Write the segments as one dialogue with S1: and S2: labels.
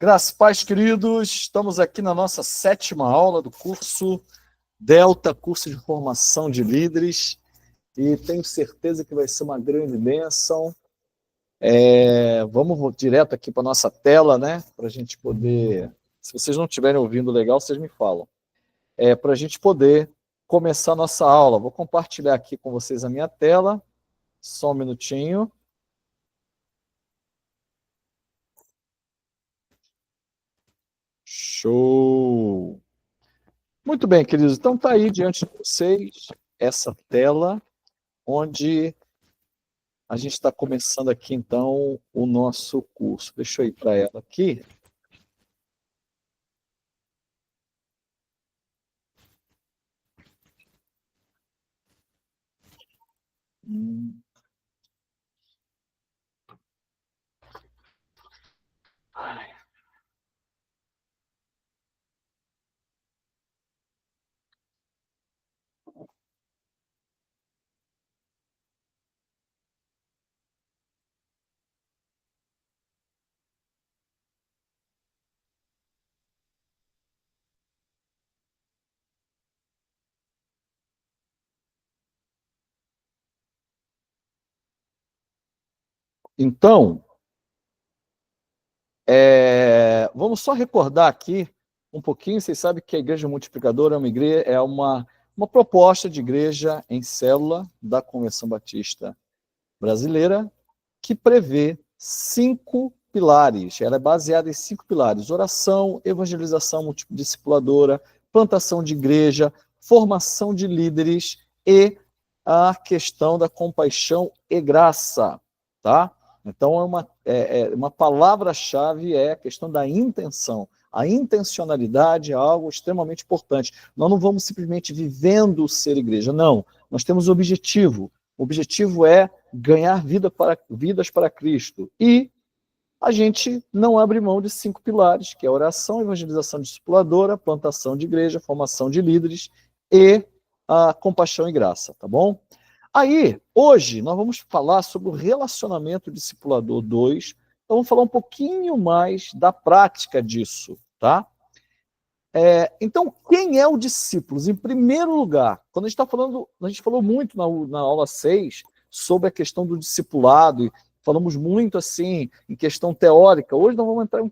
S1: Graças e paz, queridos. Estamos aqui na nossa 7ª aula do curso Delta, curso de formação de líderes, e tenho certeza que vai ser uma grande bênção. Vamos direto aqui para a nossa tela, né? Para a gente poder, se vocês não estiverem ouvindo legal, vocês me falam. Para a gente poder começar a nossa aula. Vou compartilhar aqui com vocês a minha tela. Só um minutinho. Show! Muito bem, queridos. Então está aí diante de vocês essa tela, onde a gente está começando aqui, então, o nosso curso. Deixa eu ir para ela aqui. Então, vamos só recordar aqui um pouquinho. Vocês sabem que a Igreja Multiplicadora é uma proposta de igreja em célula da Convenção Batista Brasileira, que prevê 5 pilares. Ela é baseada em 5 pilares: oração, evangelização multidiscipuladora, plantação de igreja, formação de líderes e a questão da compaixão e graça, tá? Então, uma palavra-chave é a questão da intenção. A intencionalidade é algo extremamente importante. Nós não vamos simplesmente vivendo ser igreja, não. Nós temos objetivo. O objetivo é ganhar vidas para Cristo. E a gente não abre mão de 5 pilares, que é oração, evangelização discipuladora, plantação de igreja, formação de líderes e a compaixão e graça, tá bom? Aí, hoje, nós vamos falar sobre o relacionamento discipulador 2. Então, vamos falar um pouquinho mais da prática disso, tá? Então, quem é o discípulo? Em primeiro lugar, quando a gente está falando, a gente falou muito na aula 6 sobre a questão do discipulado, e falamos muito assim em questão teórica. Hoje nós vamos entrar em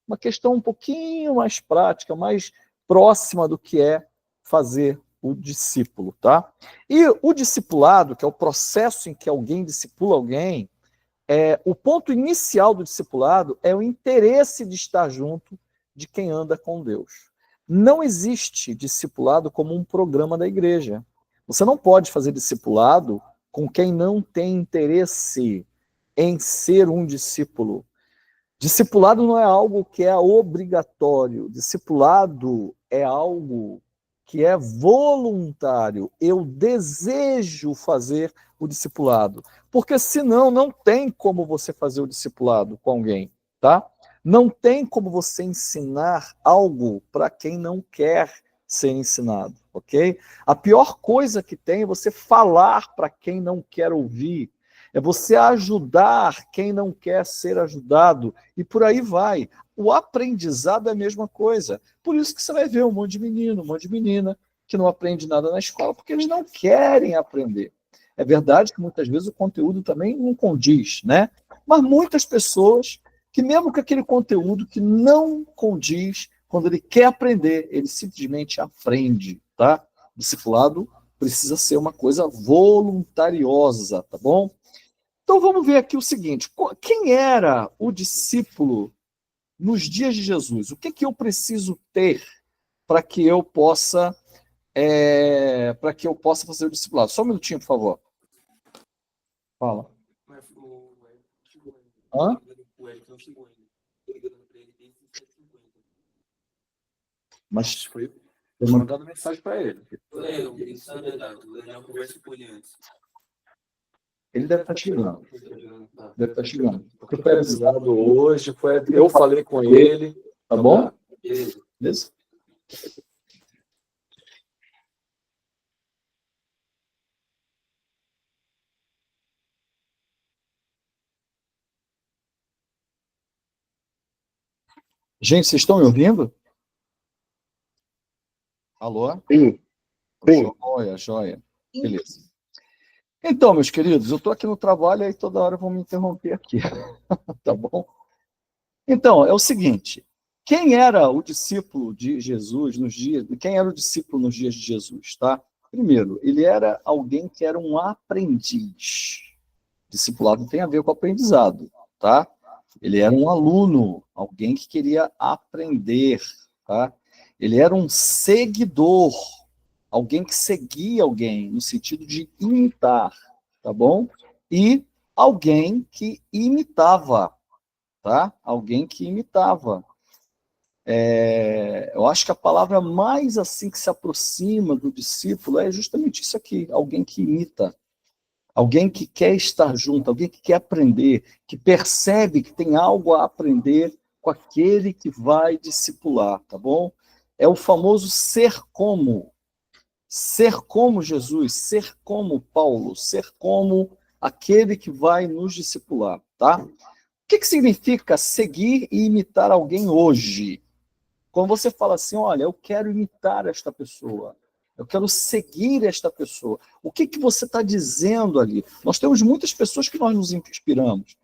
S1: uma questão um pouquinho mais prática, mais próxima do que é fazer o discípulo, tá? E o discipulado, que é o processo em que alguém discipula alguém, o ponto inicial do discipulado é o interesse de estar junto de quem anda com Deus. Não existe discipulado como um programa da igreja. Você não pode fazer discipulado com quem não tem interesse em ser um discípulo. Discipulado não é algo que é obrigatório. Discipulado é algo que é voluntário. Eu desejo fazer o discipulado. Porque senão não tem como você fazer o discipulado com alguém, tá? Não tem como você ensinar algo para quem não quer ser ensinado, ok? A pior coisa que tem é você falar para quem não quer ouvir. É você ajudar quem não quer ser ajudado, e por aí vai. O aprendizado é a mesma coisa. Por isso que você vai ver um monte de menino, um monte de menina que não aprende nada na escola, porque eles não querem aprender. É verdade que muitas vezes o conteúdo também não condiz, né? Mas muitas pessoas que mesmo com aquele conteúdo que não condiz, quando ele quer aprender, ele simplesmente aprende, tá? Discipulado precisa ser uma coisa voluntariosa, tá bom? Então vamos ver aqui o seguinte: quem era o discípulo nos dias de Jesus? O que eu preciso ter para que eu possa fazer o discipulado? Só um minutinho, por favor. Fala. Hã? Mas foi mandado mensagem para ele. Ele deve estar chegando. Deve estar chegando. Porque foi avisado hoje, eu falei com ele, tá bom? Beleza? Gente, vocês estão me ouvindo? Alô?
S2: Sim, sim.
S1: Joia, joia. Beleza. Então, meus queridos, eu estou aqui no trabalho e toda hora vão me interromper aqui, tá bom? Então, é o seguinte, quem era o discípulo de Jesus nos dias, quem era o discípulo nos dias de Jesus, tá? Primeiro, ele era alguém que era um aprendiz. Discipulado tem a ver com aprendizado, tá? Ele era um aluno, alguém que queria aprender, tá? Ele era um seguidor, alguém que seguia alguém, no sentido de imitar, tá bom? E alguém que imitava, tá? Alguém que imitava. Eu acho que a palavra mais assim que se aproxima do discípulo é justamente isso aqui, alguém que imita, alguém que quer estar junto, alguém que quer aprender, que percebe que tem algo a aprender com aquele que vai discipular, tá bom? É o famoso ser como Jesus, ser como Paulo, ser como aquele que vai nos discipular, tá? O que significa seguir e imitar alguém hoje? Quando você fala assim, olha, eu quero imitar esta pessoa, eu quero seguir esta pessoa, o que você está dizendo ali? Nós temos muitas pessoas que nós nos inspiramos.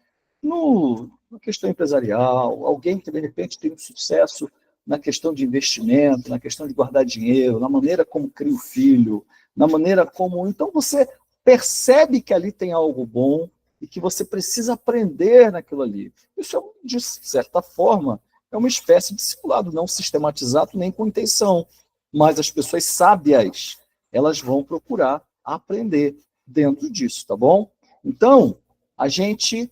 S1: Na questão empresarial, alguém que de repente tem um sucesso na questão de investimento, na questão de guardar dinheiro, na maneira como cria o filho, na maneira como... Então você percebe que ali tem algo bom e que você precisa aprender naquilo ali. Isso, de certa forma, é uma espécie de discipulado, não sistematizado nem com intenção. Mas as pessoas sábias, elas vão procurar aprender dentro disso, tá bom? Então, a gente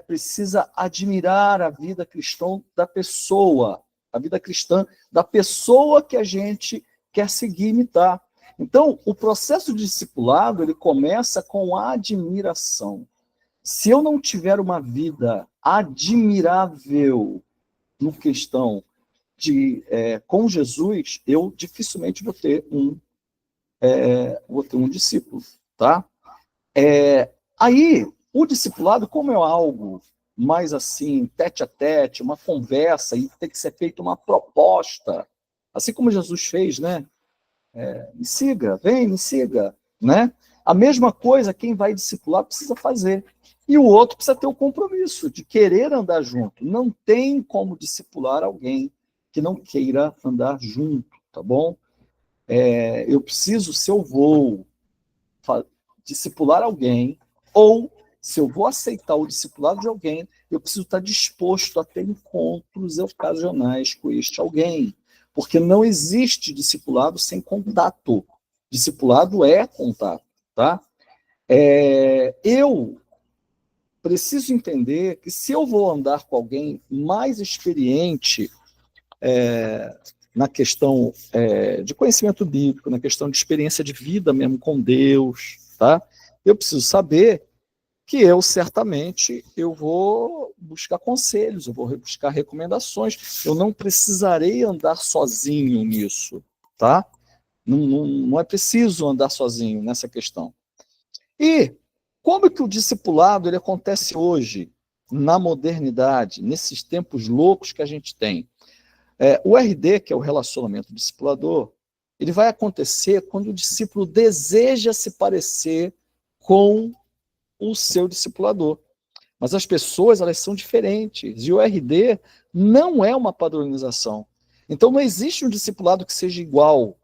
S1: precisa admirar a vida cristã da pessoa, a vida cristã da pessoa que a gente quer seguir e imitar. Então, o processo de discipulado, ele começa com a admiração. Se eu não tiver uma vida admirável no questão de com Jesus, eu dificilmente vou ter um discípulo, tá? Aí, o discipulado, como é algo mais assim, tete a tete, uma conversa, e tem que ser feita uma proposta, assim como Jesus fez, né? Me siga, vem, me siga, né? A mesma coisa quem vai discipular precisa fazer. E o outro precisa ter o compromisso de querer andar junto. Não tem como discipular alguém que não queira andar junto, tá bom? Eu preciso, se eu vou discipular alguém, ou se eu vou aceitar o discipulado de alguém, eu preciso estar disposto a ter encontros ocasionais com este alguém. Porque não existe discipulado sem contato. Discipulado é contato, tá? Eu preciso entender que se eu vou andar com alguém mais experiente na questão de conhecimento bíblico, na questão de experiência de vida mesmo com Deus, tá? Eu preciso saber que eu certamente eu vou buscar conselhos, eu vou buscar recomendações, eu não precisarei andar sozinho nisso, tá? Não é preciso andar sozinho nessa questão. E como que o discipulado ele acontece hoje, na modernidade, nesses tempos loucos que a gente tem? O RD, que é o relacionamento discipulador, ele vai acontecer quando o discípulo deseja se parecer com o seu discipulador. Mas as pessoas, elas são diferentes, e o RD não é uma padronização. Então não existe um discipulado que seja igual.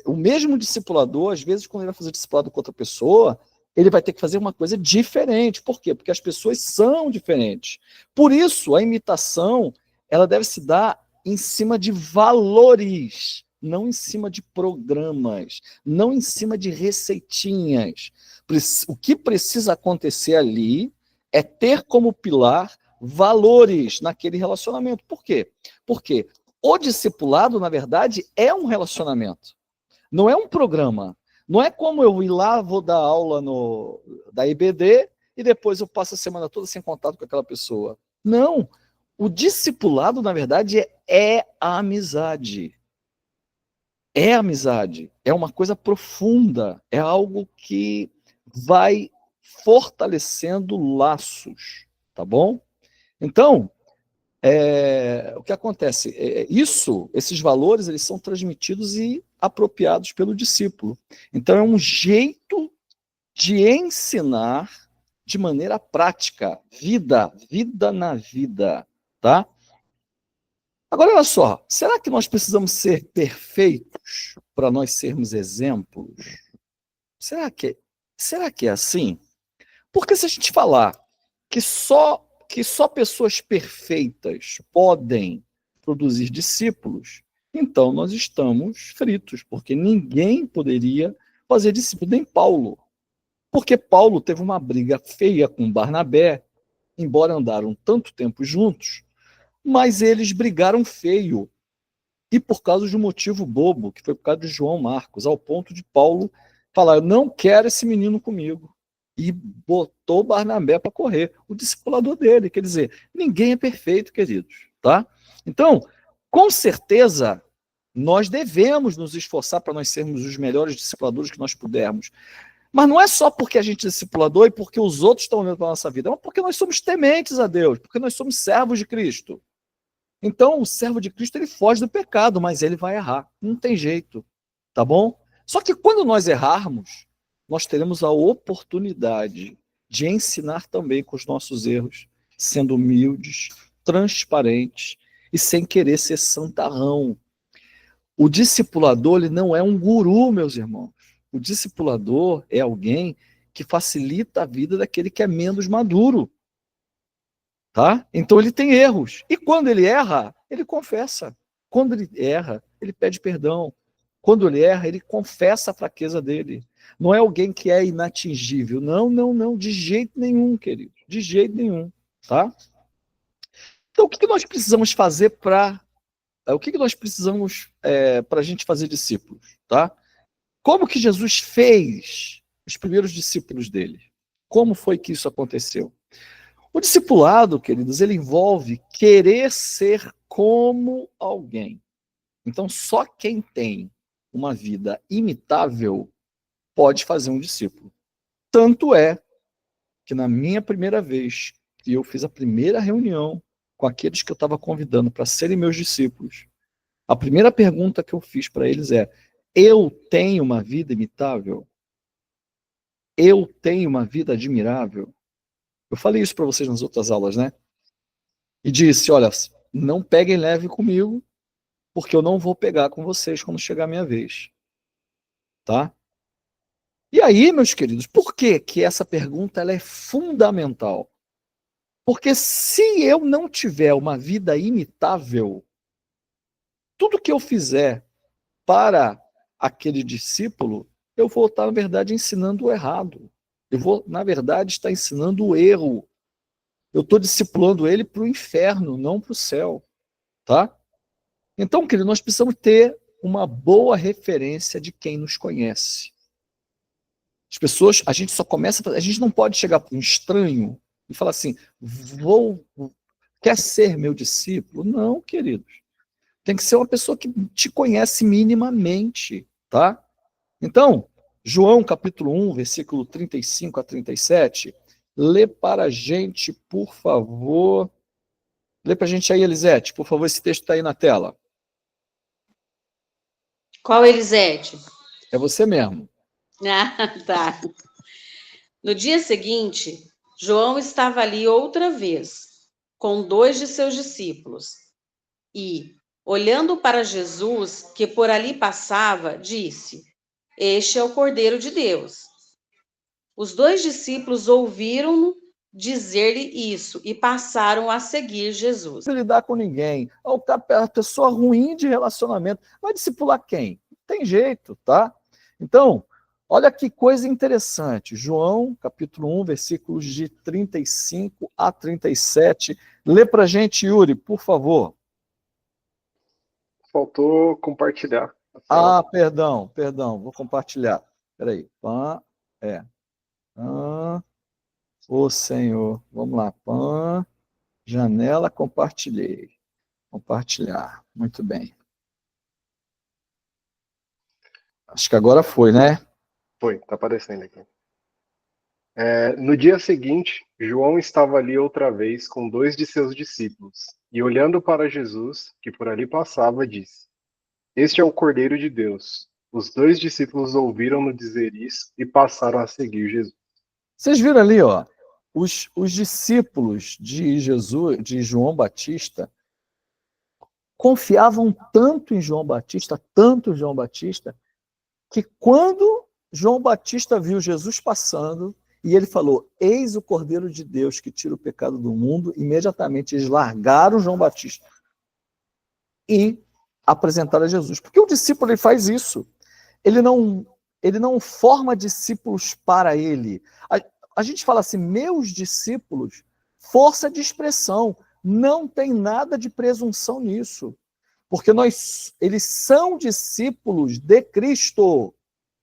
S1: O mesmo discipulador, às vezes, quando ele vai fazer discipulado com outra pessoa, ele vai ter que fazer uma coisa diferente. Por quê? Porque as pessoas são diferentes. Por isso, a imitação, ela deve se dar em cima de valores, não em cima de programas, não em cima de receitinhas. O que precisa acontecer ali é ter como pilar valores naquele relacionamento. Por quê? Porque o discipulado, na verdade, é um relacionamento. Não é um programa. Não é como eu ir lá, vou dar aula da IBD e depois eu passo a semana toda sem contato com aquela pessoa. Não. O discipulado, na verdade, é a amizade. É amizade. É uma coisa profunda. É algo que vai fortalecendo laços. Tá bom? Então, o que acontece? Esses valores, eles são transmitidos e apropriados pelo discípulo. Então, é um jeito de ensinar de maneira prática, vida na vida, tá? Agora, olha só, será que nós precisamos ser perfeitos para nós sermos exemplos? Será que é assim? Porque se a gente falar que só pessoas perfeitas podem produzir discípulos, então nós estamos fritos, porque ninguém poderia fazer discípulo, nem Paulo. Porque Paulo teve uma briga feia com Barnabé, embora andaram tanto tempo juntos, mas eles brigaram feio. E por causa de um motivo bobo, que foi por causa de João Marcos, ao ponto de Paulo falar: eu não quero esse menino comigo. E botou Barnabé para correr, o discipulador dele. Quer dizer, ninguém é perfeito, queridos. Tá? Então, com certeza, nós devemos nos esforçar para nós sermos os melhores discipuladores que nós pudermos. Mas não é só porque a gente é discipulador e porque os outros estão olhando para a nossa vida, é porque nós somos tementes a Deus, porque nós somos servos de Cristo. Então, o servo de Cristo, ele foge do pecado, mas ele vai errar. Não tem jeito, tá bom? Só que quando nós errarmos, nós teremos a oportunidade de ensinar também com os nossos erros, sendo humildes, transparentes e sem querer ser santarrão. O discipulador, ele não é um guru, meus irmãos. O discipulador é alguém que facilita a vida daquele que é menos maduro. Tá? Então ele tem erros. E quando ele erra, ele confessa. Quando ele erra, ele pede perdão. Quando ele erra, ele confessa a fraqueza dele. Não é alguém que é inatingível. Não, não, não. De jeito nenhum, querido. De jeito nenhum. Tá? Então, o que nós precisamos fazer para. O que nós precisamos para a gente fazer discípulos? Tá? Como que Jesus fez os primeiros discípulos dele? Como foi que isso aconteceu? O discipulado, queridos, ele envolve querer ser como alguém. Então, só quem tem uma vida imitável pode fazer um discípulo. Tanto é que na minha primeira vez que eu fiz a primeira reunião com aqueles que eu estava convidando para serem meus discípulos, a primeira pergunta que eu fiz para eles é: eu tenho uma vida imitável? Eu tenho uma vida admirável? Eu falei isso para vocês nas outras aulas, né? E disse: olha, não peguem leve comigo, porque eu não vou pegar com vocês quando chegar a minha vez. Tá? E aí, meus queridos, por que que essa pergunta ela é fundamental? Porque se eu não tiver uma vida imitável, tudo que eu fizer para aquele discípulo, eu vou estar, na verdade, ensinando o errado. Eu vou, na verdade, estar ensinando o erro. Eu estou discipulando ele para o inferno, não para o céu. Tá? Então, querido, nós precisamos ter uma boa referência de quem nos conhece. As pessoas, a gente só começa, a gente não pode chegar para um estranho e falar assim: quer ser meu discípulo? Não, queridos. Tem que ser uma pessoa que te conhece minimamente, tá? Então, João capítulo 1, versículo 35 a 37, lê para a gente, por favor. Lê para a gente aí, Elisete, por favor, esse texto está aí na tela.
S2: Qual Elisete?
S1: É você mesmo.
S2: Ah, tá. No dia seguinte, João estava ali outra vez, com 2 de seus discípulos. E, olhando para Jesus, que por ali passava, disse: Este é o Cordeiro de Deus. Os 2 discípulos ouviram-no dizer-lhe isso e passaram a seguir Jesus.
S1: Não lidar com ninguém. A pessoa ruim de relacionamento. Vai discipular quem? Não tem jeito, tá? Então, olha que coisa interessante. João, capítulo 1, versículos de 35 a 37. Lê pra gente, Yuri, por favor.
S3: Faltou compartilhar a
S1: Ah,
S3: tela.
S1: perdão, vou compartilhar. Peraí. Ô Senhor, vamos lá. Janela, compartilhei. Compartilhar. Muito bem. Acho que agora foi, né?
S3: Foi, tá aparecendo aqui. No dia seguinte, João estava ali outra vez com 2 de seus discípulos, e olhando para Jesus, que por ali passava, disse: Este é o Cordeiro de Deus. Os 2 discípulos ouviram-no dizer isso e passaram a seguir Jesus.
S1: Vocês viram ali, ó, os discípulos de Jesus, de João Batista, confiavam tanto em João Batista, que quando João Batista viu Jesus passando, e ele falou: Eis o Cordeiro de Deus que tira o pecado do mundo, imediatamente eles largaram João Batista e apresentaram a Jesus. Porque o discípulo ele faz isso. Ele não forma discípulos para ele. A gente fala assim, meus discípulos, força de expressão. Não tem nada de presunção nisso. Porque eles são discípulos de Cristo.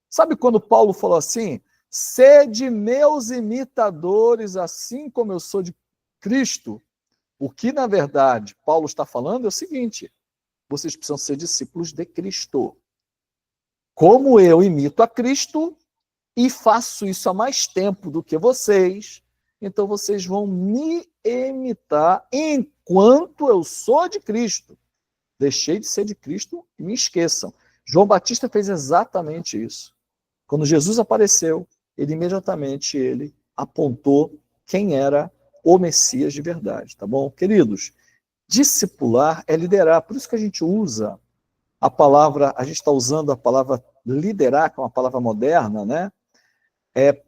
S1: Sabe quando Paulo falou assim? Sede meus imitadores, assim como eu sou de Cristo. O que, na verdade, Paulo está falando é o seguinte: vocês precisam ser discípulos de Cristo. Como eu imito a Cristo e faço isso há mais tempo do que vocês, então vocês vão me imitar enquanto eu sou de Cristo. Deixei de ser de Cristo e me esqueçam. João Batista fez exatamente isso. Quando Jesus apareceu, ele imediatamente apontou quem era o Messias de verdade, tá bom? Queridos, discipular é liderar, por isso que a gente usa a palavra, a gente está usando a palavra liderar, que é uma palavra moderna, né?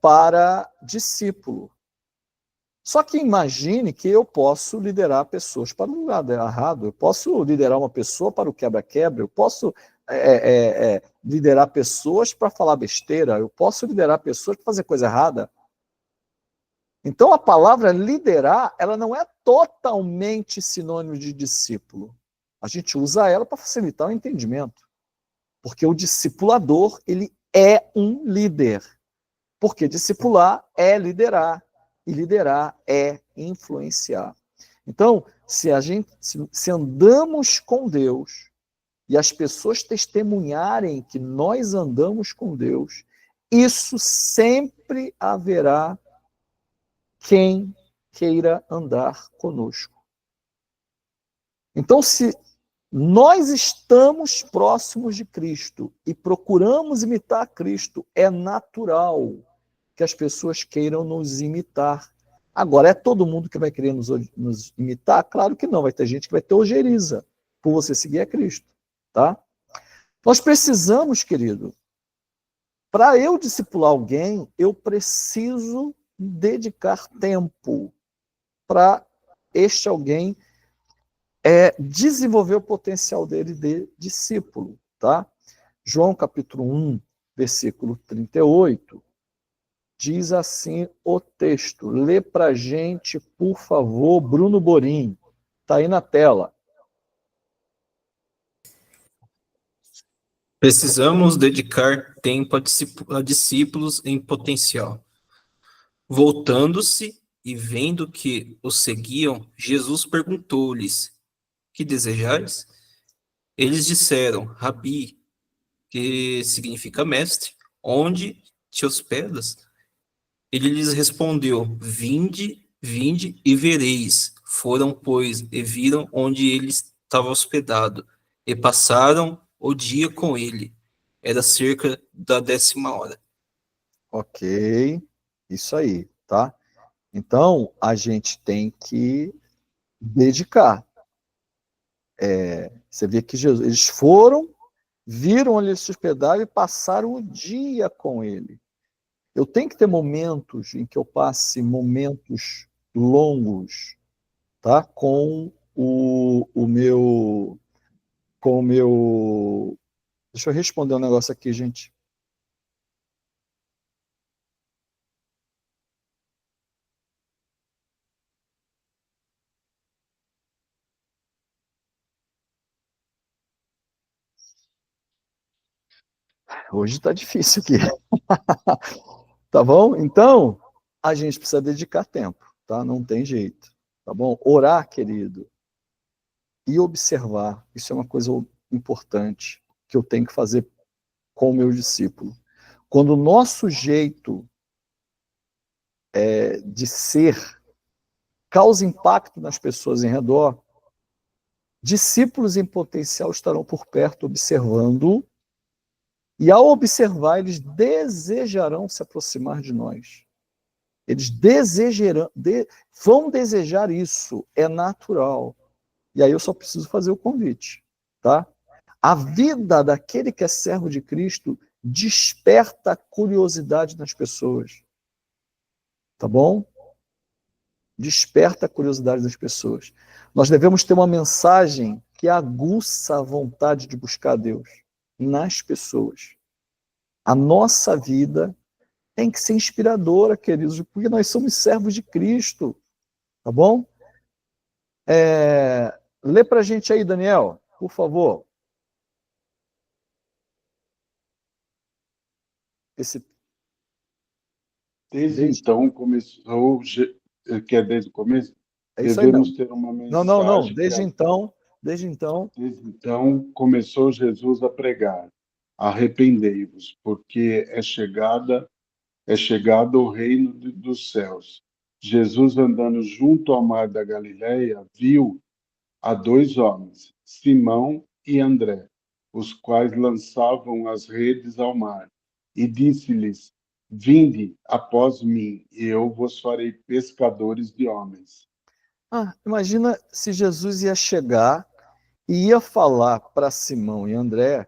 S1: Para discípulo. Só que imagine que eu posso liderar pessoas para o lugar errado, eu posso liderar uma pessoa para o quebra-quebra, eu posso liderar pessoas para falar besteira, eu posso liderar pessoas para fazer coisa errada. Então a palavra liderar, ela não é totalmente sinônimo de discípulo. A gente usa ela para facilitar o entendimento. Porque o discipulador, ele é um líder. Porque discipular é liderar. E liderar é influenciar. Então, se andamos com Deus e as pessoas testemunharem que nós andamos com Deus, isso sempre haverá quem queira andar conosco. Então, se nós estamos próximos de Cristo e procuramos imitar Cristo, é natural que as pessoas queiram nos imitar. Agora, é todo mundo que vai querer nos imitar? Claro que não, vai ter gente que vai ter ojeriza por você seguir a Cristo, tá? Nós precisamos, querido, para eu discipular alguém, eu preciso dedicar tempo para este alguém desenvolver o potencial dele de discípulo, tá? João capítulo 1, versículo 38, diz assim o texto. Lê para a gente, por favor, Bruno Borim. Está aí na tela.
S4: Precisamos dedicar tempo a discípulos em potencial. Voltando-se e vendo que os seguiam, Jesus perguntou-lhes: Que desejais? Eles disseram: Rabi, que significa mestre, onde te hospedas? Ele lhes respondeu: Vinde, vinde e vereis. Foram, pois, e viram onde ele estava hospedado, e passaram o dia com ele. Era cerca da 10ª hora.
S1: Ok, isso aí, tá? Então, a gente tem que dedicar. Você vê que Jesus, eles foram, viram onde ele se hospedava e passaram o dia com ele. Eu tenho que ter momentos em que eu passe momentos longos, tá? Com o meu. Deixa eu responder um negócio aqui, gente. Hoje está difícil aqui. Tá bom? Então, a gente precisa dedicar tempo, tá? Não tem jeito, tá bom? Orar, querido, e observar, isso é uma coisa importante que eu tenho que fazer com o meu discípulo. Quando o nosso jeito de ser, causa impacto nas pessoas em redor, discípulos em potencial estarão por perto observando, e ao observar, eles desejarão se aproximar de nós. Eles vão desejar isso, é natural. E aí eu só preciso fazer o convite, tá? A vida daquele que é servo de Cristo desperta curiosidade nas pessoas, tá bom? Desperta a curiosidade das pessoas. Nós devemos ter uma mensagem que aguça a vontade de buscar Deus nas pessoas. A nossa vida tem que ser inspiradora, queridos, porque nós somos servos de Cristo, tá bom? Lê pra gente aí, Daniel, por favor.
S5: Desde então começou, que é desde o começo,
S1: É isso aí
S5: devemos
S1: mesmo.
S5: ter uma
S1: Não.
S5: mensagem.
S1: Desde então.
S5: Desde então começou Jesus a pregar: arrependei-vos, porque é chegado o reino dos céus. Jesus, andando junto ao mar da Galileia, viu a dois homens, Simão e André, os quais lançavam as redes ao mar, e disse-lhes: vinde após mim, e eu vos farei pescadores de homens.
S1: Imagina se Jesus ia chegar e ia falar para Simão e André: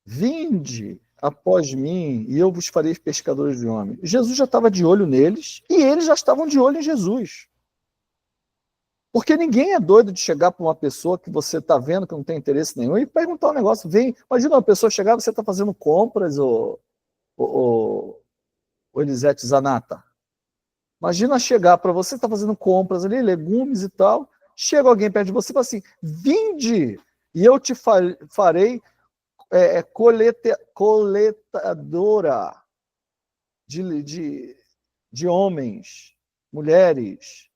S1: vinde após mim e eu vos farei pescadores de homens. Jesus já estava de olho neles e eles já estavam de olho em Jesus. Porque ninguém é doido de chegar para uma pessoa que você está vendo que não tem interesse nenhum e perguntar um negócio. Imagina uma pessoa chegar, você está fazendo compras, ou Elisete Zanata. Imagina chegar para você, está fazendo compras ali, legumes e tal, chega alguém perto de você e fala assim: vinde e eu te farei coletadora de homens, mulheres.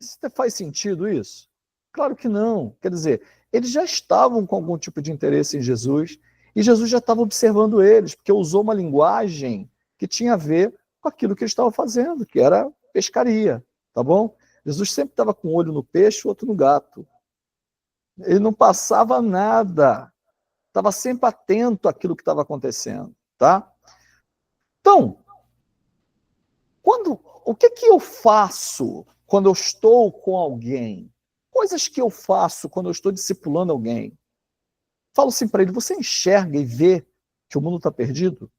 S1: Isso faz sentido isso? Claro que não. Quer dizer, eles já estavam com algum tipo de interesse em Jesus e Jesus já estava observando eles, porque usou uma linguagem que tinha a ver com aquilo que eles estavam fazendo, que era pescaria, tá bom? Jesus sempre estava com um olho no peixe, outro no gato. Ele não passava nada. Estava sempre atento àquilo que estava acontecendo, tá? Então, o que eu faço quando eu estou com alguém? Coisas que eu faço quando eu estou discipulando alguém. Falo assim para ele: você enxerga e vê que o mundo está perdido?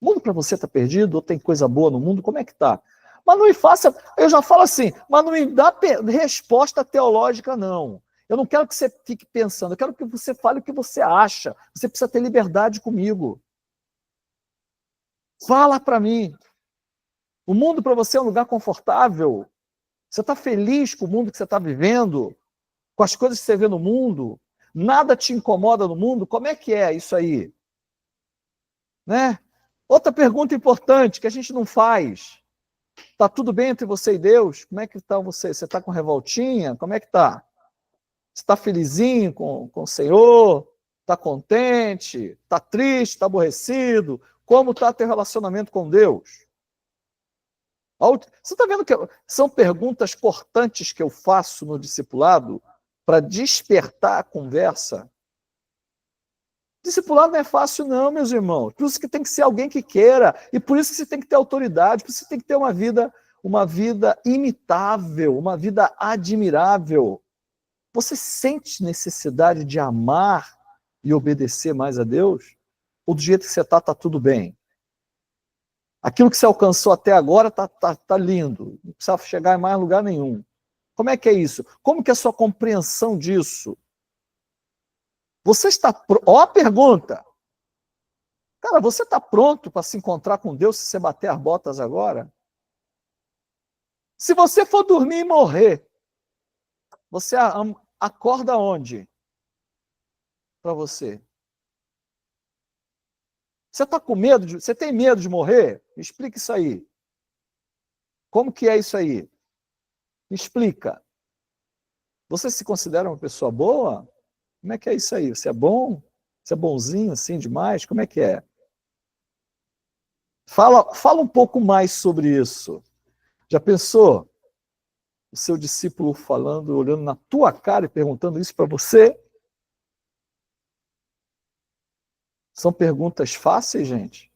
S1: O mundo para você está perdido? Ou tem coisa boa no mundo? Como é que está? Mas não me faça, eu já falo assim, mas não me dá resposta teológica, não. Eu não quero que você fique pensando, eu quero que você fale o que você acha. Você precisa ter liberdade comigo. Fala para mim. O mundo para você é um lugar confortável? Você está feliz com o mundo que você está vivendo? Com as coisas que você vê no mundo? Nada te incomoda no mundo? Como é que é isso aí? Né? Outra pergunta importante que a gente não faz. Está tudo bem entre você e Deus? Como é que está você? Você está com revoltinha? Como é que está? Você está felizinho com o Senhor? Está contente? Está triste? Está aborrecido? Como está teu relacionamento com Deus? Você está vendo que são perguntas importantes que eu faço no discipulado para despertar a conversa? Discipulado não é fácil não, meus irmãos. Por isso que tem que ser alguém que queira, e por isso que você tem que ter autoridade, por isso que você tem que ter uma vida imitável, uma vida admirável. Você sente necessidade de amar e obedecer mais a Deus? Ou do jeito que você está tudo bem? Aquilo que você alcançou até agora tá lindo, não precisa chegar em mais lugar nenhum. Como é que é isso? Como que é a sua compreensão disso? Você está pronto? Ó a pergunta. Cara, você está pronto para se encontrar com Deus se você bater as botas agora? Se você for dormir e morrer, você acorda onde? Para você. Você está com medo? Você tem medo de morrer? Me explica isso aí. Como que é isso aí? Me explica. Você se considera uma pessoa boa? Como é que é isso aí? Você é bom? Você é bonzinho assim demais? Como é que é? Fala um pouco mais sobre isso. Já pensou? O seu discípulo falando, olhando na tua cara e perguntando isso para você? São perguntas fáceis, gente?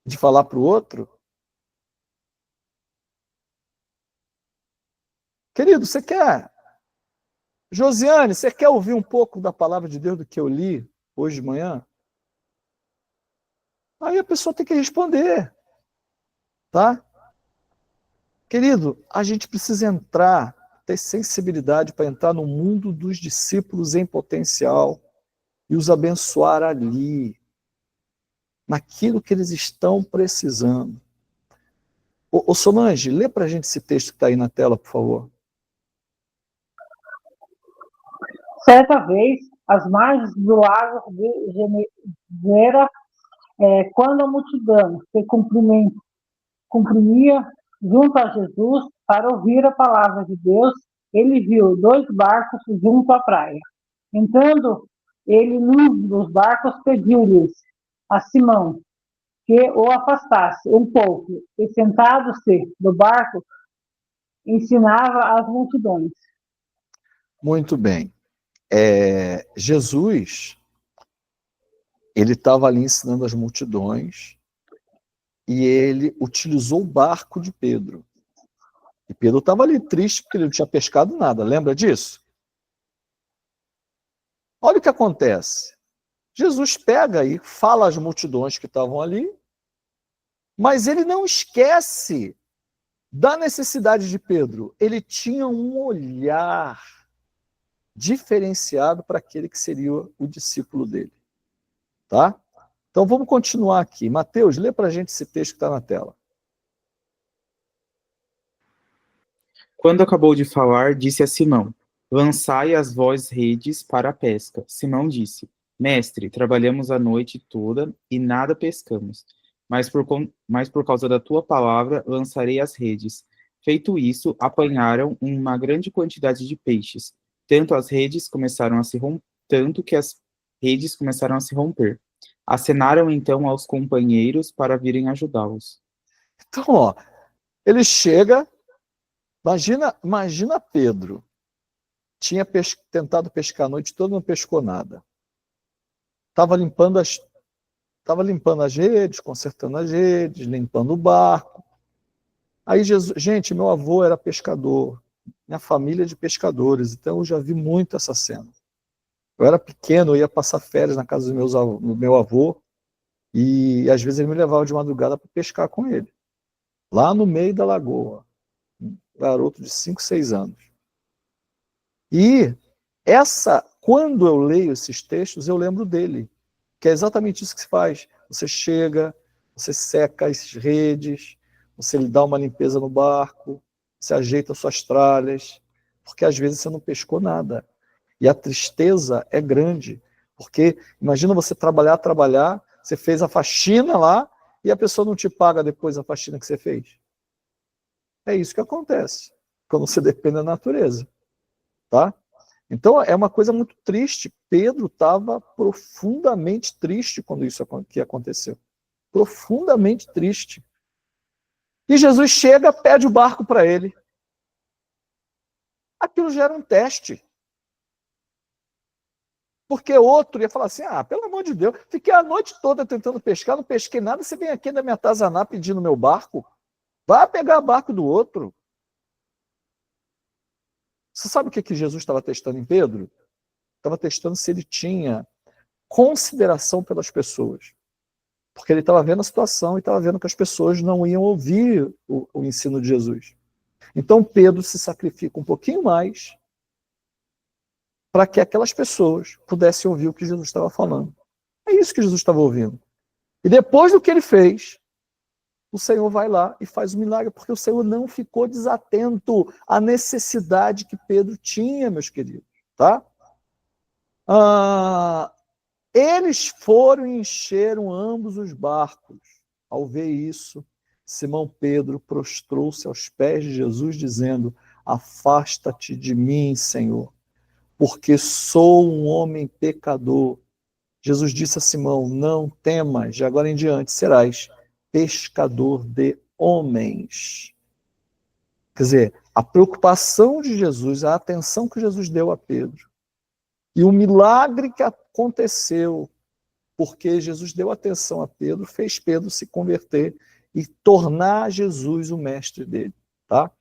S1: De falar para o outro? Querido, você quer... Josiane, você quer ouvir um pouco da palavra de Deus do que eu li hoje de manhã? Aí a pessoa tem que responder, tá? Querido, a gente precisa entrar, ter sensibilidade para entrar no mundo dos discípulos em potencial e os abençoar ali, naquilo que eles estão precisando. Ô Solange, lê para a gente esse texto que está aí na tela, por favor.
S6: Certa vez, às margens do lago de Genezaré, quando a multidão se comprimia junto a Jesus para ouvir a palavra de Deus, ele viu 2 barcos junto à praia. Entrando ele num dos barcos, pediu-lhes a Simão que o afastasse um pouco, e sentado-se no barco, ensinava as multidões.
S1: Muito bem. Jesus, ele estava ali ensinando as multidões e ele utilizou o barco de Pedro. E Pedro estava ali triste porque ele não tinha pescado nada, lembra disso? Olha o que acontece. Jesus pega e fala às multidões que estavam ali, mas ele não esquece da necessidade de Pedro. Ele tinha um olhar diferenciado para aquele que seria o discípulo dele. Tá? Então vamos continuar aqui. Mateus, lê para a gente esse texto que está na tela.
S7: Quando acabou de falar, disse a Simão: lançai as vós redes para a pesca. Simão disse: Mestre, trabalhamos a noite toda e nada pescamos, mas por causa da tua palavra lançarei as redes. Feito isso, apanharam uma grande quantidade de peixes. Tanto que as redes começaram a se romper. Acenaram então aos companheiros para virem ajudá-los.
S1: Então, ó, ele chega, imagina Pedro, tinha tentado pescar a noite toda, não pescou nada. Estava limpando as redes, consertando as redes, limpando o barco. Aí Jesus, gente, meu avô era pescador, minha família é de pescadores, então eu já vi muito essa cena. Eu era pequeno, eu ia passar férias na casa do meu avô, e às vezes ele me levava de madrugada para pescar com ele, lá no meio da lagoa, um garoto de 5, 6 anos. E quando eu leio esses textos, eu lembro dele, que é exatamente isso que se faz. Você chega, você seca as redes, você dá uma limpeza no barco, você ajeita suas tralhas, porque às vezes você não pescou nada. E a tristeza é grande, porque imagina você trabalhar, você fez a faxina lá e a pessoa não te paga depois a faxina que você fez. É isso que acontece quando você depende da natureza, tá? Então é uma coisa muito triste. Pedro estava profundamente triste quando isso que aconteceu. Profundamente triste. E Jesus chega, pede o barco para ele. Aquilo já era um teste. Porque outro ia falar assim, pelo amor de Deus, fiquei a noite toda tentando pescar, não pesquei nada, você vem aqui ainda me atazanar pedindo meu barco? Vá pegar o barco do outro. Você sabe o que Jesus estava testando em Pedro? Estava testando se ele tinha consideração pelas pessoas. Porque ele estava vendo a situação e estava vendo que as pessoas não iam ouvir o ensino de Jesus. Então Pedro se sacrifica um pouquinho mais para que aquelas pessoas pudessem ouvir o que Jesus estava falando. É isso que Jesus estava ouvindo. E depois do que ele fez, o Senhor vai lá e faz o milagre, porque o Senhor não ficou desatento à necessidade que Pedro tinha, meus queridos. Tá? Eles foram e encheram ambos os barcos. Ao ver isso, Simão Pedro prostrou-se aos pés de Jesus, dizendo: afasta-te de mim, Senhor, porque sou um homem pecador. Jesus disse a Simão, não temas, de agora em diante serás pescador de homens. Quer dizer, a preocupação de Jesus, a atenção que Jesus deu a Pedro, e o milagre que aconteceu, porque Jesus deu atenção a Pedro, fez Pedro se converter e tornar Jesus o mestre dele, tá?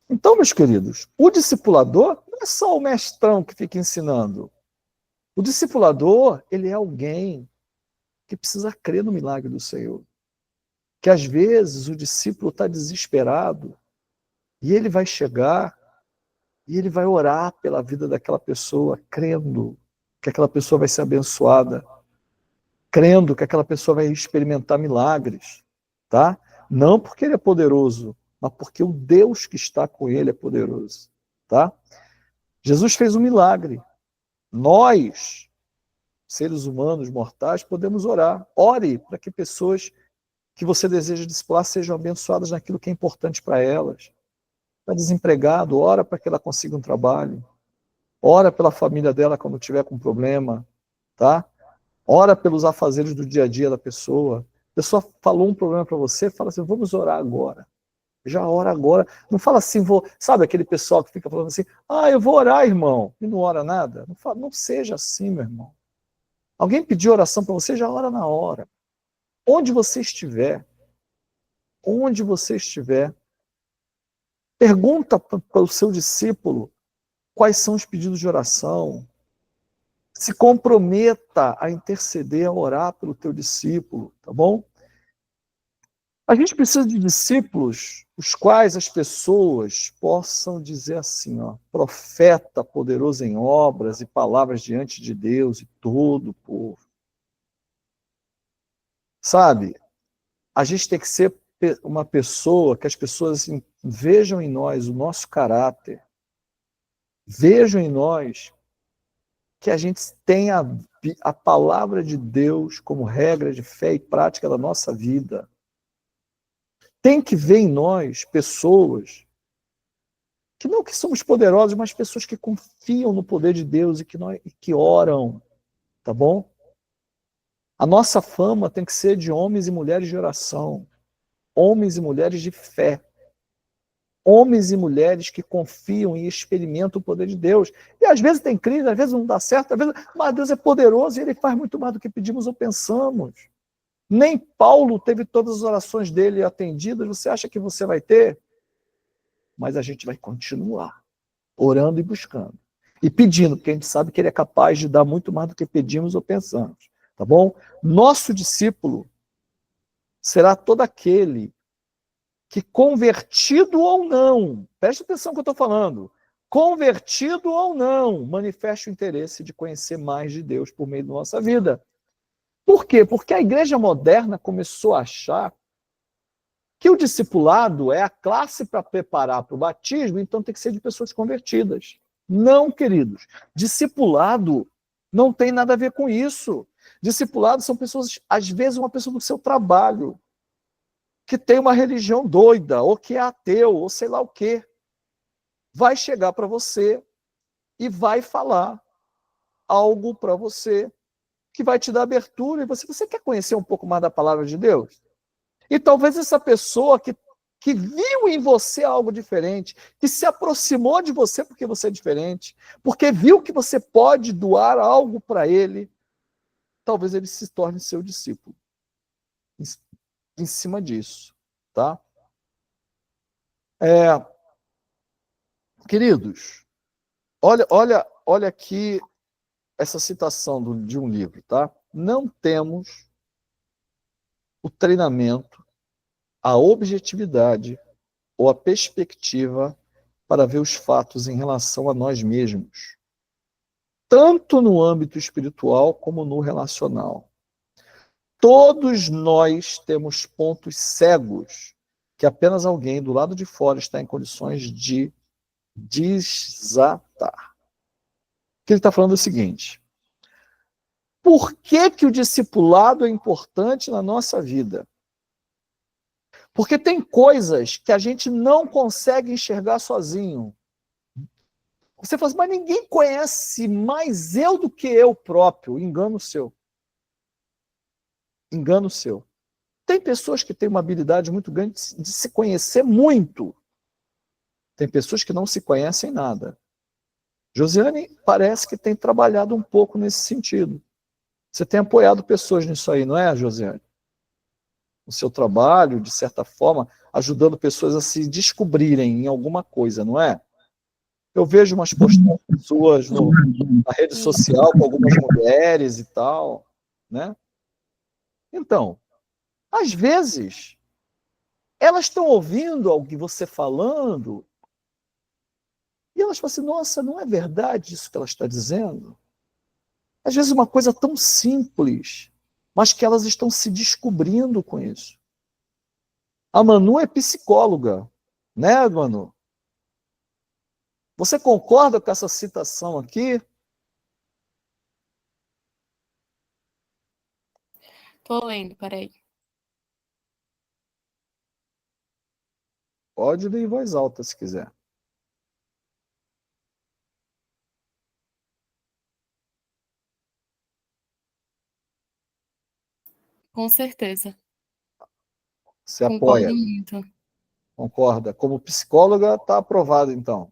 S1: Então, meus queridos, o discipulador não é só o mestrão que fica ensinando. O discipulador, ele é alguém que precisa crer no milagre do Senhor. Que às vezes o discípulo está desesperado e ele vai chegar e ele vai orar pela vida daquela pessoa, crendo que aquela pessoa vai ser abençoada, crendo que aquela pessoa vai experimentar milagres, tá? Não porque ele é poderoso, mas porque o Deus que está com ele é poderoso, tá? Jesus fez um milagre. Nós, seres humanos mortais, podemos orar. Ore para que pessoas que você deseja discipular sejam abençoadas naquilo que é importante para elas. Está desempregado, ora para que ela consiga um trabalho. Ora pela família dela quando tiver com problema, tá? Ora pelos afazeres do dia a dia da pessoa. A pessoa falou um problema para você, fala assim, vamos orar agora. Já ora agora. Não fala assim, sabe aquele pessoal que fica falando assim, eu vou orar, irmão, e não ora nada? Não seja assim, meu irmão. Alguém pediu oração para você, já ora na hora. Onde você estiver, pergunta para o seu discípulo quais são os pedidos de oração. Se comprometa a interceder, a orar pelo teu discípulo, tá bom? A gente precisa de discípulos, os quais as pessoas possam dizer assim, ó, profeta poderoso em obras e palavras diante de Deus e todo o povo. Sabe? A gente tem que ser uma pessoa que as pessoas vejam em nós o nosso caráter, vejam em nós que a gente tenha a palavra de Deus como regra de fé e prática da nossa vida. Tem que ver em nós pessoas que não que somos poderosos, mas pessoas que confiam no poder de Deus e que oram, tá bom? A nossa fama tem que ser de homens e mulheres de oração, homens e mulheres de fé, homens e mulheres que confiam e experimentam o poder de Deus. E às vezes tem crise, às vezes não dá certo, mas Deus é poderoso e Ele faz muito mais do que pedimos ou pensamos. Nem Paulo teve todas as orações dele atendidas, você acha que você vai ter? Mas a gente vai continuar orando e buscando. E pedindo, porque a gente sabe que Ele é capaz de dar muito mais do que pedimos ou pensamos. Tá bom? Nosso discípulo será todo aquele que, convertido ou não, preste atenção no que eu estou falando, convertido ou não, manifeste o interesse de conhecer mais de Deus por meio da nossa vida. Por quê? Porque a igreja moderna começou a achar que o discipulado é a classe para preparar para o batismo, então tem que ser de pessoas convertidas. Não, queridos. Discipulado não tem nada a ver com isso. Discipulado são pessoas, às vezes, uma pessoa do seu trabalho, que tem uma religião doida, ou que é ateu, ou sei lá o quê. Vai chegar para você e vai falar algo para você que vai te dar abertura, e você quer conhecer um pouco mais da palavra de Deus? E talvez essa pessoa que viu em você algo diferente, que se aproximou de você porque você é diferente, porque viu que você pode doar algo para ele, talvez ele se torne seu discípulo. Em cima disso, tá? Queridos, olha aqui essa citação de um livro, tá? Não temos o treinamento, a objetividade ou a perspectiva para ver os fatos em relação a nós mesmos, tanto no âmbito espiritual como no relacional. Todos nós temos pontos cegos que apenas alguém do lado de fora está em condições de desatar. O que ele está falando é o seguinte: por que o discipulado é importante na nossa vida? Porque tem coisas que a gente não consegue enxergar sozinho. Você fala assim, mas ninguém conhece mais eu do que eu próprio. Engano seu. Engano seu. Tem pessoas que têm uma habilidade muito grande de se conhecer muito. Tem pessoas que não se conhecem nada. Josiane parece que tem trabalhado um pouco nesse sentido. Você tem apoiado pessoas nisso aí, não é, Josiane? No seu trabalho, de certa forma, ajudando pessoas a se descobrirem em alguma coisa, não é? Eu vejo umas postagens suas na rede social com algumas mulheres e tal, né? Então, às vezes, elas estão ouvindo algo que você falando e elas falam assim, nossa, não é verdade isso que ela está dizendo? Às vezes uma coisa tão simples, mas que elas estão se descobrindo com isso. A Manu é psicóloga, né, Manu? Você concorda com essa citação aqui?
S8: Tô lendo, peraí.
S1: Pode ler em voz alta, se quiser.
S8: Com certeza.
S1: Você
S8: Concordo
S1: apoia,
S8: muito.
S1: concorda. Como psicóloga, está aprovado, então.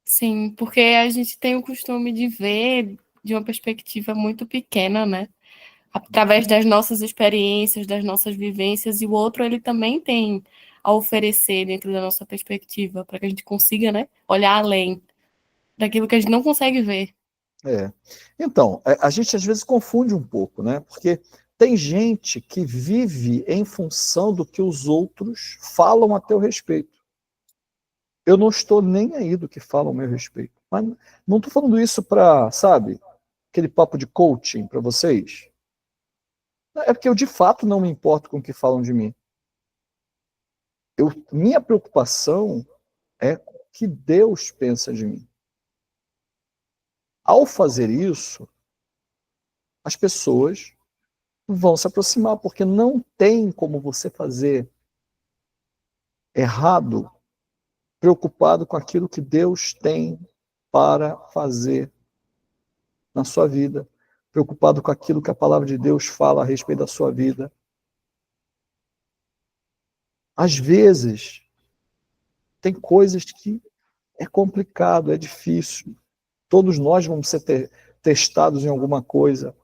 S8: Sim, porque a gente tem o costume de ver de uma perspectiva muito pequena, né? Através das nossas experiências, das nossas vivências, e o outro ele também tem a oferecer dentro da nossa perspectiva, para que a gente consiga, né, olhar além daquilo que a gente não consegue ver.
S1: Então, a gente às vezes confunde um pouco, né? Porque tem gente que vive em função do que os outros falam a teu respeito. Eu não estou nem aí do que falam a meu respeito. Mas não estou falando isso para, sabe, aquele papo de coaching para vocês. É porque eu de fato não me importo com o que falam de mim. Minha preocupação é o que Deus pensa de mim. Ao fazer isso, as pessoas vão se aproximar, porque não tem como você fazer errado preocupado com aquilo que Deus tem para fazer na sua vida, preocupado com aquilo que a palavra de Deus fala a respeito da sua vida. Às vezes, tem coisas que é complicado, é difícil. Todos nós vamos ser testados em alguma coisa,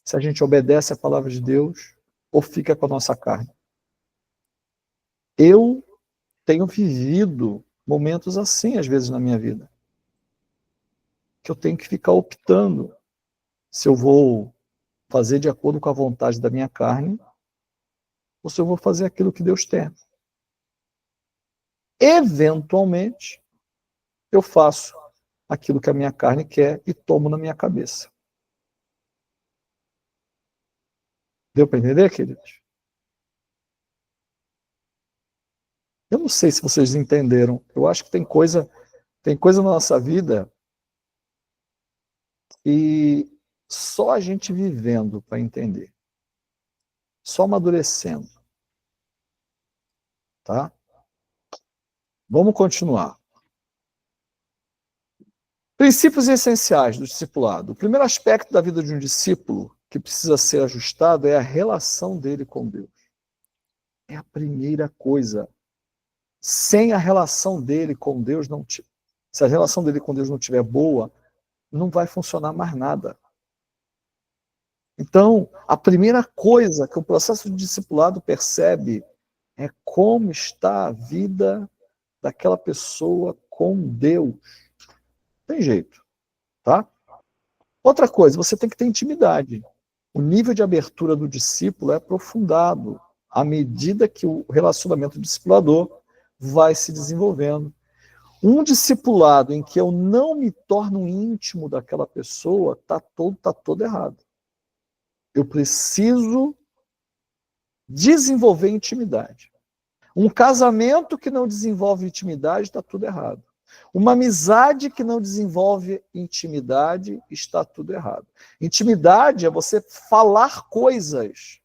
S1: se a gente obedece à palavra de Deus ou fica com a nossa carne. Eu tenho vivido momentos assim, às vezes, na minha vida, que eu tenho que ficar optando se eu vou fazer de acordo com a vontade da minha carne ou se eu vou fazer aquilo que Deus quer. Eventualmente, eu faço aquilo que a minha carne quer e tomo na minha cabeça. Deu para entender, queridos? Eu não sei se vocês entenderam. Eu acho que tem coisa na nossa vida que só a gente vivendo para entender. Só amadurecendo. Tá? Vamos continuar. Princípios essenciais do discipulado. O primeiro aspecto da vida de um discípulo que precisa ser ajustado é a relação dele com Deus. É a primeira coisa. Sem a relação dele com Deus, se a relação dele com Deus não estiver boa, não vai funcionar mais nada. Então, a primeira coisa que o processo de discipulado percebe é como está a vida daquela pessoa com Deus. Tem jeito, tá? Outra coisa, você tem que ter intimidade. O nível de abertura do discípulo é aprofundado à medida que o relacionamento discipulador vai se desenvolvendo. Um discipulado em que eu não me torno íntimo daquela pessoa está todo errado. Eu preciso desenvolver intimidade. Um casamento que não desenvolve intimidade está tudo errado. Uma amizade que não desenvolve intimidade está tudo errado. Intimidade é você falar coisas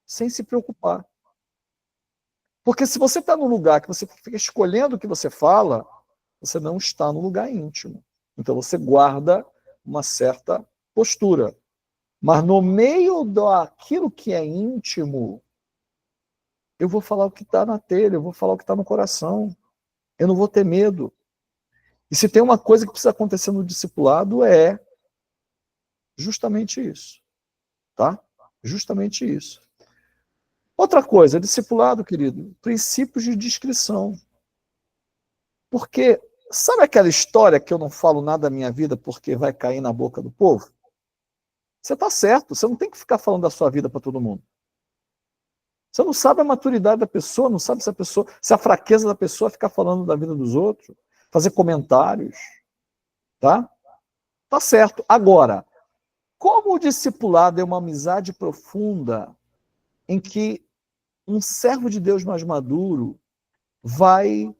S1: sem se preocupar. Porque se você está num lugar que você fica escolhendo o que você fala, você não está no lugar íntimo. Então você guarda uma certa postura. Mas no meio daquilo que é íntimo, eu vou falar o que está na telha, eu vou falar o que está no coração. Eu não vou ter medo. E se tem uma coisa que precisa acontecer no discipulado é justamente isso. Tá? Justamente isso. Outra coisa, discipulado, querido, princípios de discrição. Porque, sabe aquela história que eu não falo nada da minha vida porque vai cair na boca do povo? Você está certo, você não tem que ficar falando da sua vida para todo mundo. Você não sabe a maturidade da pessoa, não sabe se a fraqueza da pessoa é ficar falando da vida dos outros, fazer comentários. Tá? Tá certo. Agora, como o discipulado é uma amizade profunda em que um servo de Deus mais maduro vai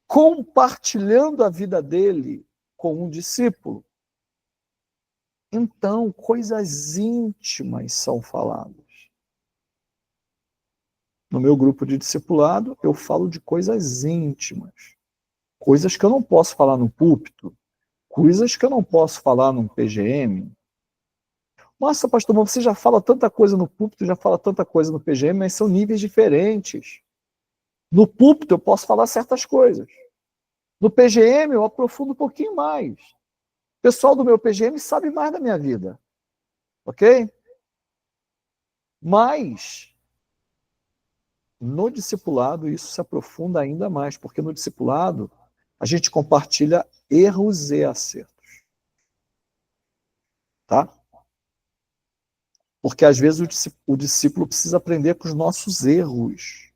S1: compartilhando a vida dele com um discípulo, então coisas íntimas são faladas. No meu grupo de discipulado, eu falo de coisas íntimas, coisas que eu não posso falar no púlpito, coisas que eu não posso falar num PGM. Nossa, pastor, mas você já fala tanta coisa no púlpito, já fala tanta coisa no PGM, mas são níveis diferentes. No púlpito eu posso falar certas coisas. No PGM eu aprofundo um pouquinho mais. O pessoal do meu PGM sabe mais da minha vida. Ok? Mas no discipulado isso se aprofunda ainda mais, porque no discipulado a gente compartilha erros e acertos. Tá? Porque às vezes o discípulo precisa aprender com os nossos erros.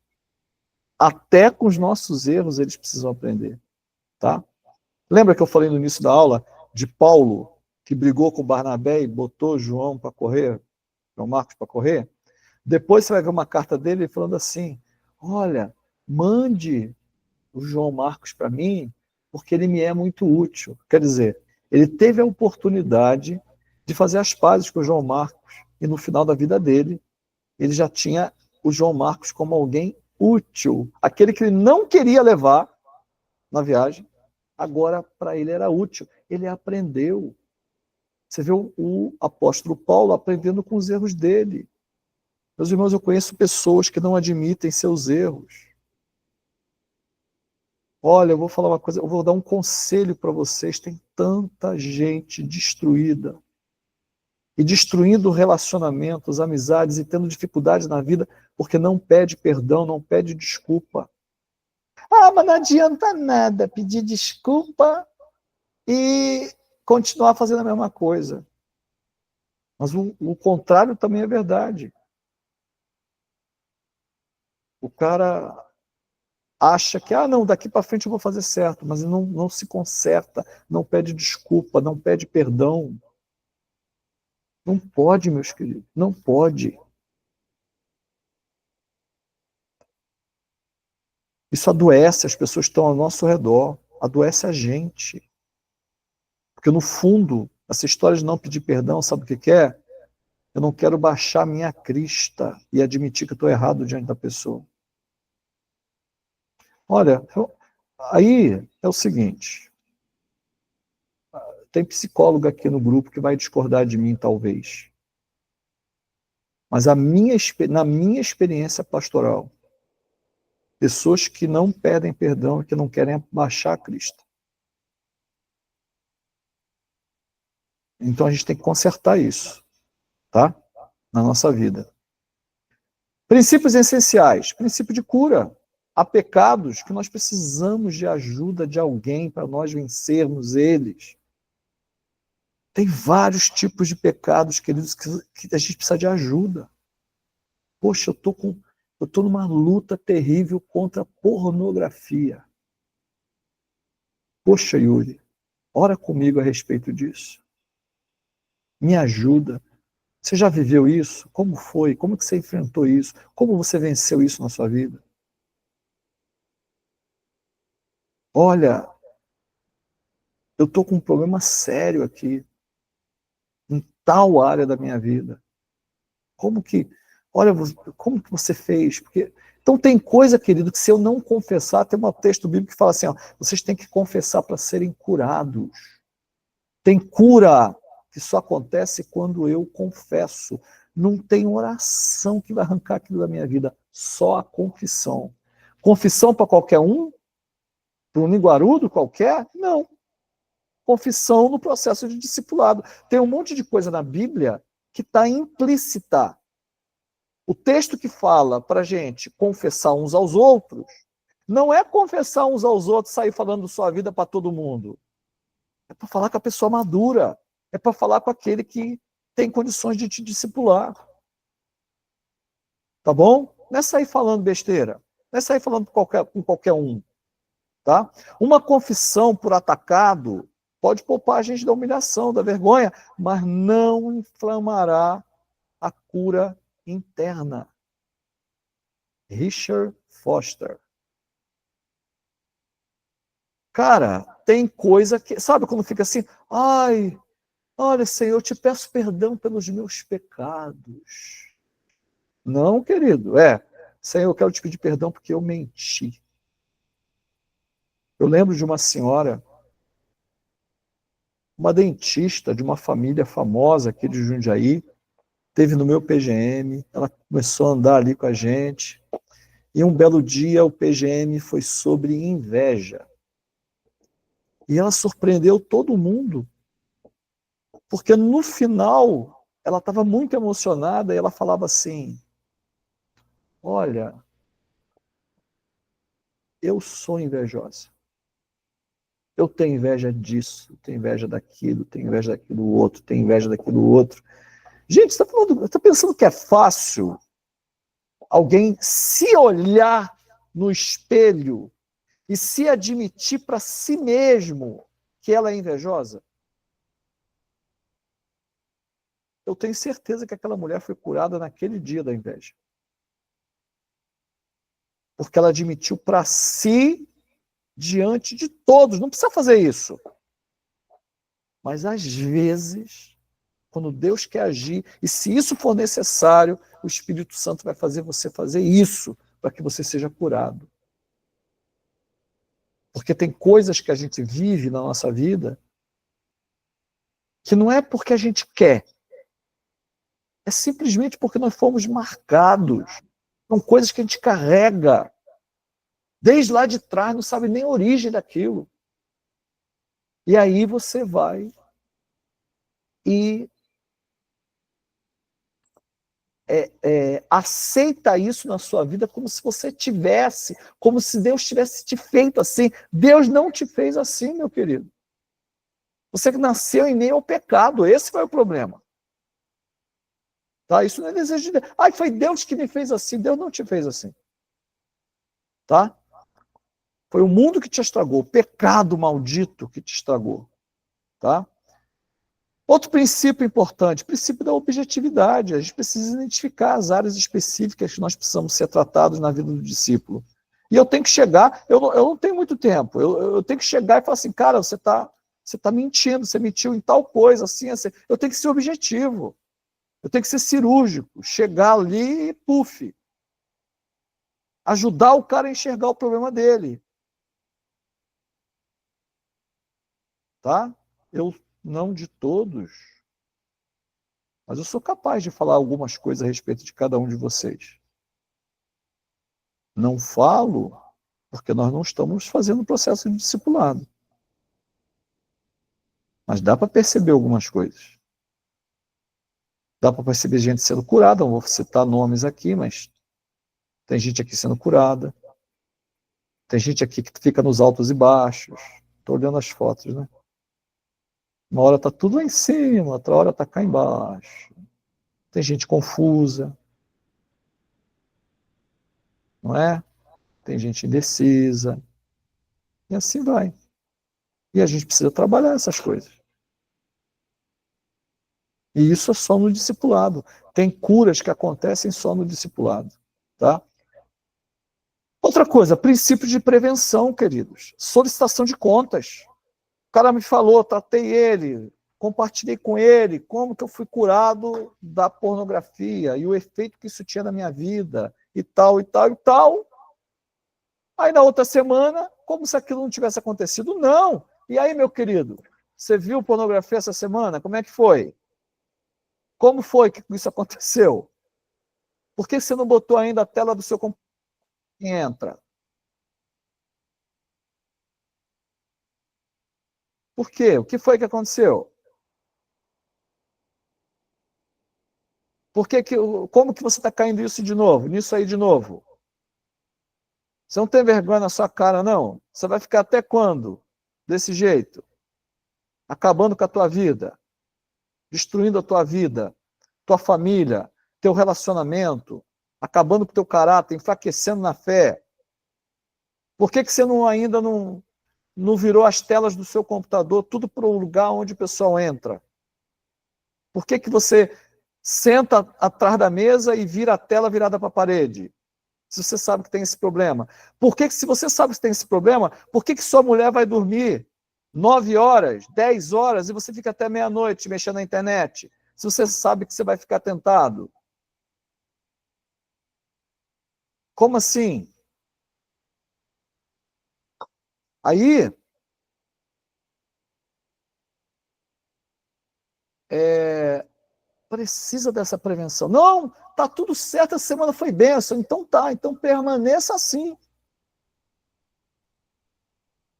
S1: Até com os nossos erros eles precisam aprender. Tá? Lembra que eu falei no início da aula de Paulo, que brigou com Barnabé e botou João para correr, João Marcos para correr? Depois você vai ver uma carta dele falando assim, olha, mande o João Marcos para mim, porque ele me é muito útil. Quer dizer, ele teve a oportunidade de fazer as pazes com o João Marcos, e no final da vida dele, ele já tinha o João Marcos como alguém útil, aquele que ele não queria levar na viagem, agora para ele era útil. Ele aprendeu. Você vê o apóstolo Paulo aprendendo com os erros dele. Meus irmãos, eu conheço pessoas que não admitem seus erros. Olha, eu vou falar uma coisa, eu vou dar um conselho para vocês. Tem tanta gente destruída e destruindo relacionamentos, amizades e tendo dificuldades na vida porque não pede perdão, não pede desculpa. Ah, mas não adianta nada pedir desculpa e continuar fazendo a mesma coisa. Mas o contrário também é verdade. O cara acha que, não, daqui para frente eu vou fazer certo, mas não se conserta, não pede desculpa, não pede perdão. Não pode, meus queridos, não pode. Isso adoece as pessoas que estão ao nosso redor, adoece a gente. Porque, no fundo, essa história de não pedir perdão, sabe o que é? Eu não quero baixar minha crista e admitir que eu estou errado diante da pessoa. Olha, aí é o seguinte, tem psicólogo aqui no grupo que vai discordar de mim, talvez. Mas na minha experiência pastoral, pessoas que não pedem perdão e que não querem baixar a crista. Então a gente tem que consertar isso, tá? Na nossa vida. Princípios essenciais, princípio de cura. Há pecados que nós precisamos de ajuda de alguém para nós vencermos eles. Tem vários tipos de pecados, queridos, que a gente precisa de ajuda. Poxa, eu estou numa luta terrível contra a pornografia. Poxa, Yuri, ora comigo a respeito disso. Me ajuda. Você já viveu isso? Como foi? Como que você enfrentou isso? Como você venceu isso na sua vida? Olha, eu estou com um problema sério aqui, em tal área da minha vida. Como que você fez? Porque Então tem coisa, querido, que se eu não confessar, tem um texto bíblico que fala assim, ó, vocês têm que confessar para serem curados. Tem cura que só acontece quando eu confesso. Não tem oração que vai arrancar aquilo da minha vida, só a confissão. Confissão para qualquer um? Para um linguarudo qualquer? Não. Confissão no processo de discipulado. Tem um monte de coisa na Bíblia que está implícita. O texto que fala para a gente confessar uns aos outros, não é confessar uns aos outros, sair falando sua vida para todo mundo. É para falar com a pessoa madura. É para falar com aquele que tem condições de te discipular. Tá bom? Não é sair falando besteira. Não é sair falando com qualquer um. Tá? Uma confissão por atacado pode poupar a gente da humilhação, da vergonha, mas não inflamará a cura interna. Richard Foster. Cara, tem coisa que... Sabe quando fica assim? Ai, olha, Senhor, eu te peço perdão pelos meus pecados. Não, querido. Senhor, eu quero te pedir perdão porque eu menti. Eu lembro de uma senhora, uma dentista de uma família famosa aqui de Jundiaí, teve no meu PGM, ela começou a andar ali com a gente, e um belo dia o PGM foi sobre inveja. E ela surpreendeu todo mundo, porque no final ela estava muito emocionada e ela falava assim, olha, eu sou invejosa. Eu tenho inveja disso, tenho inveja daquilo, tenho inveja daquilo outro, tenho inveja daquilo outro. Gente, você está pensando que é fácil alguém se olhar no espelho e se admitir para si mesmo que ela é invejosa? Eu tenho certeza que aquela mulher foi curada naquele dia da inveja. Porque ela admitiu para si, diante de todos. Não precisa fazer isso. Mas, às vezes, quando Deus quer agir, e se isso for necessário, o Espírito Santo vai fazer você fazer isso, para que você seja curado. Porque tem coisas que a gente vive na nossa vida que não é porque a gente quer, é simplesmente porque nós fomos marcados. São coisas que a gente carrega desde lá de trás, não sabe nem a origem daquilo. E aí você vai e aceita isso na sua vida como se você tivesse, como se Deus tivesse te feito assim. Deus não te fez assim, meu querido. Você que nasceu em meio ao pecado, esse foi o problema. Tá? Isso não é desejo de Deus. Ai, foi Deus que me fez assim. Deus não te fez assim. Tá? Foi o mundo que te estragou, o pecado maldito que te estragou. Tá? Outro princípio importante, o princípio da objetividade. A gente precisa identificar as áreas específicas que nós precisamos ser tratados na vida do discípulo. E eu tenho que chegar, eu não tenho muito tempo, eu tenho que chegar e falar assim, cara, você tá mentindo, você mentiu em tal coisa, assim. Eu tenho que ser objetivo. Eu tenho que ser cirúrgico, chegar ali e puf. Ajudar o cara a enxergar o problema dele. Tá? Eu não de todos, mas eu sou capaz de falar algumas coisas a respeito de cada um de vocês. Não falo porque nós não estamos fazendo o processo de discipulado. Mas dá para perceber algumas coisas. Dá para perceber gente sendo curada, não vou citar nomes aqui, mas tem gente aqui sendo curada. Tem gente aqui que fica nos altos e baixos. Estou olhando as fotos, né? Uma hora está tudo lá em cima, outra hora está cá embaixo. Tem gente confusa. Não é? Tem gente indecisa. E assim vai. E a gente precisa trabalhar essas coisas. E isso é só no discipulado. Tem curas que acontecem só no discipulado. Tá? Outra coisa, princípio de prevenção, queridos. Solicitação de contas. O cara me falou, tratei ele, compartilhei com ele como que eu fui curado da pornografia e o efeito que isso tinha na minha vida. e tal, e tal, e tal. Aí na outra semana, como se aquilo não tivesse acontecido. Não! E aí, meu querido, você viu pornografia essa semana? Como é que foi? Como foi que isso aconteceu? Por que você não botou ainda a tela do seu computador que entra? Por quê? O que foi que aconteceu? Como que você está caindo nisso aí de novo? Você não tem vergonha na sua cara, não? Você vai ficar até quando? Desse jeito? Acabando com a tua vida, destruindo a tua vida, tua família, teu relacionamento, acabando com o teu caráter, enfraquecendo na fé. Por que você ainda não virou as telas do seu computador tudo para o lugar onde o pessoal entra? Por que você senta atrás da mesa e vira a tela virada para a parede? Se você sabe que tem esse problema. Se você sabe que tem esse problema, por que sua mulher vai dormir 9 horas, 10 horas e você fica até meia-noite mexendo na internet? Se você sabe que você vai ficar tentado. Como assim? Aí, precisa dessa prevenção. Não, tá tudo certo, essa semana foi bênção. Então tá, então permaneça assim.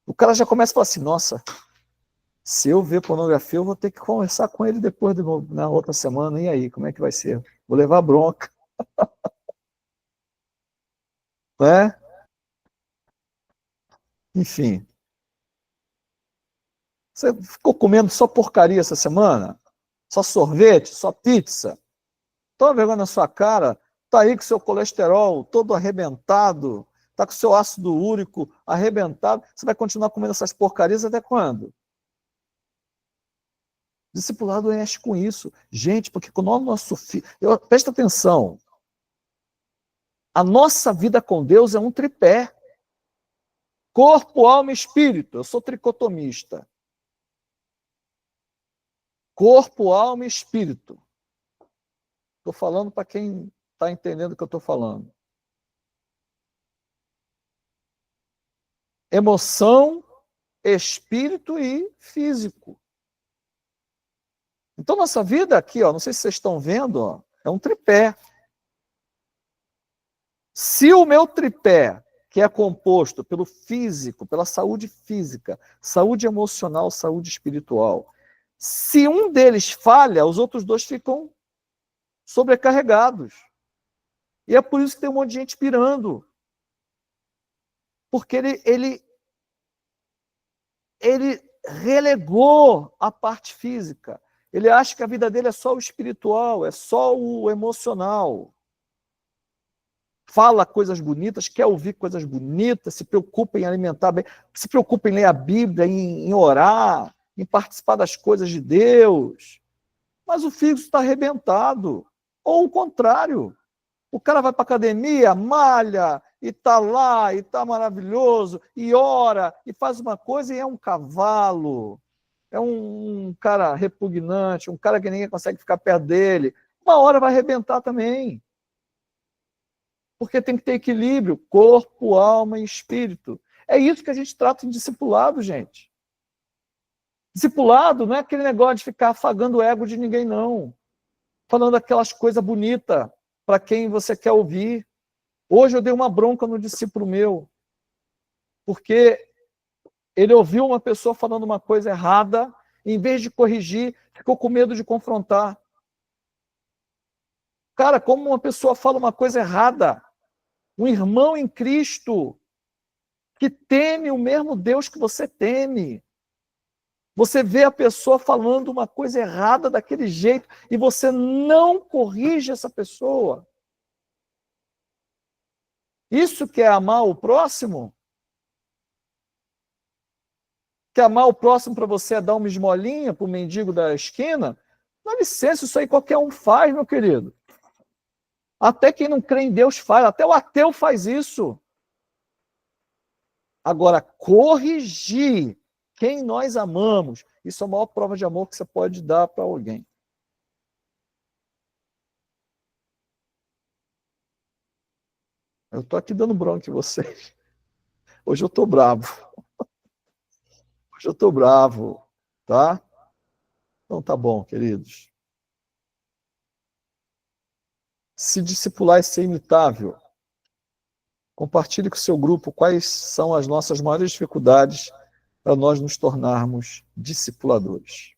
S1: O cara já começa a falar assim, nossa, se eu ver pornografia, eu vou ter que conversar com ele depois na outra semana. E aí, como é que vai ser? Vou levar bronca. Né? Enfim. Você ficou comendo só porcaria essa semana? Só sorvete? Só pizza? Toma vergonha na sua cara. Tá aí com seu colesterol todo arrebentado. Tá com seu ácido úrico arrebentado. Você vai continuar comendo essas porcarias até quando? Discipulado enche com isso. Gente, porque quando o nosso filho... Presta atenção. A nossa vida com Deus é um tripé. Corpo, alma e espírito. Eu sou tricotomista. Corpo, alma e espírito. Estou falando para quem está entendendo o que eu estou falando. Emoção, espírito e físico. Então, nossa vida aqui, ó, não sei se vocês estão vendo, ó, é um tripé. Se o meu tripé, que é composto pelo físico, pela saúde física, saúde emocional, saúde espiritual, se um deles falha, os outros dois ficam sobrecarregados. E é por isso que tem um monte de gente pirando. Porque ele relegou a parte física. Ele acha que a vida dele é só o espiritual, é só o emocional. Fala coisas bonitas, quer ouvir coisas bonitas, se preocupa em alimentar bem, se preocupa em ler a Bíblia, em orar, em participar das coisas de Deus. Mas o físico está arrebentado. Ou o contrário. O cara vai para a academia, malha, e está lá, e está maravilhoso, e ora, e faz uma coisa e é um cavalo. É um cara repugnante, um cara que ninguém consegue ficar perto dele. Uma hora vai arrebentar também. Porque tem que ter equilíbrio, corpo, alma e espírito. É isso que a gente trata de discipulado, gente. Discipulado não é aquele negócio de ficar afagando o ego de ninguém, não. Falando aquelas coisas bonitas para quem você quer ouvir. Hoje eu dei uma bronca no discípulo meu, porque ele ouviu uma pessoa falando uma coisa errada, em vez de corrigir, ficou com medo de confrontar. Cara, como uma pessoa fala uma coisa errada, um irmão em Cristo, que teme o mesmo Deus que você teme, você vê a pessoa falando uma coisa errada daquele jeito, e você não corrige essa pessoa. Isso que é amar o próximo? Que amar o próximo para você é dar uma esmolinha para o mendigo da esquina? Dá licença, isso aí qualquer um faz, meu querido. Até quem não crê em Deus faz, até o ateu faz isso. Agora, corrigir quem nós amamos, isso é a maior prova de amor que você pode dar para alguém. Eu estou aqui dando bronca em vocês. Hoje eu estou bravo. Hoje eu estou bravo, tá? Então tá bom, queridos. Se discipular é ser imitável. Compartilhe com o seu grupo quais são as nossas maiores dificuldades para nós nos tornarmos discipuladores.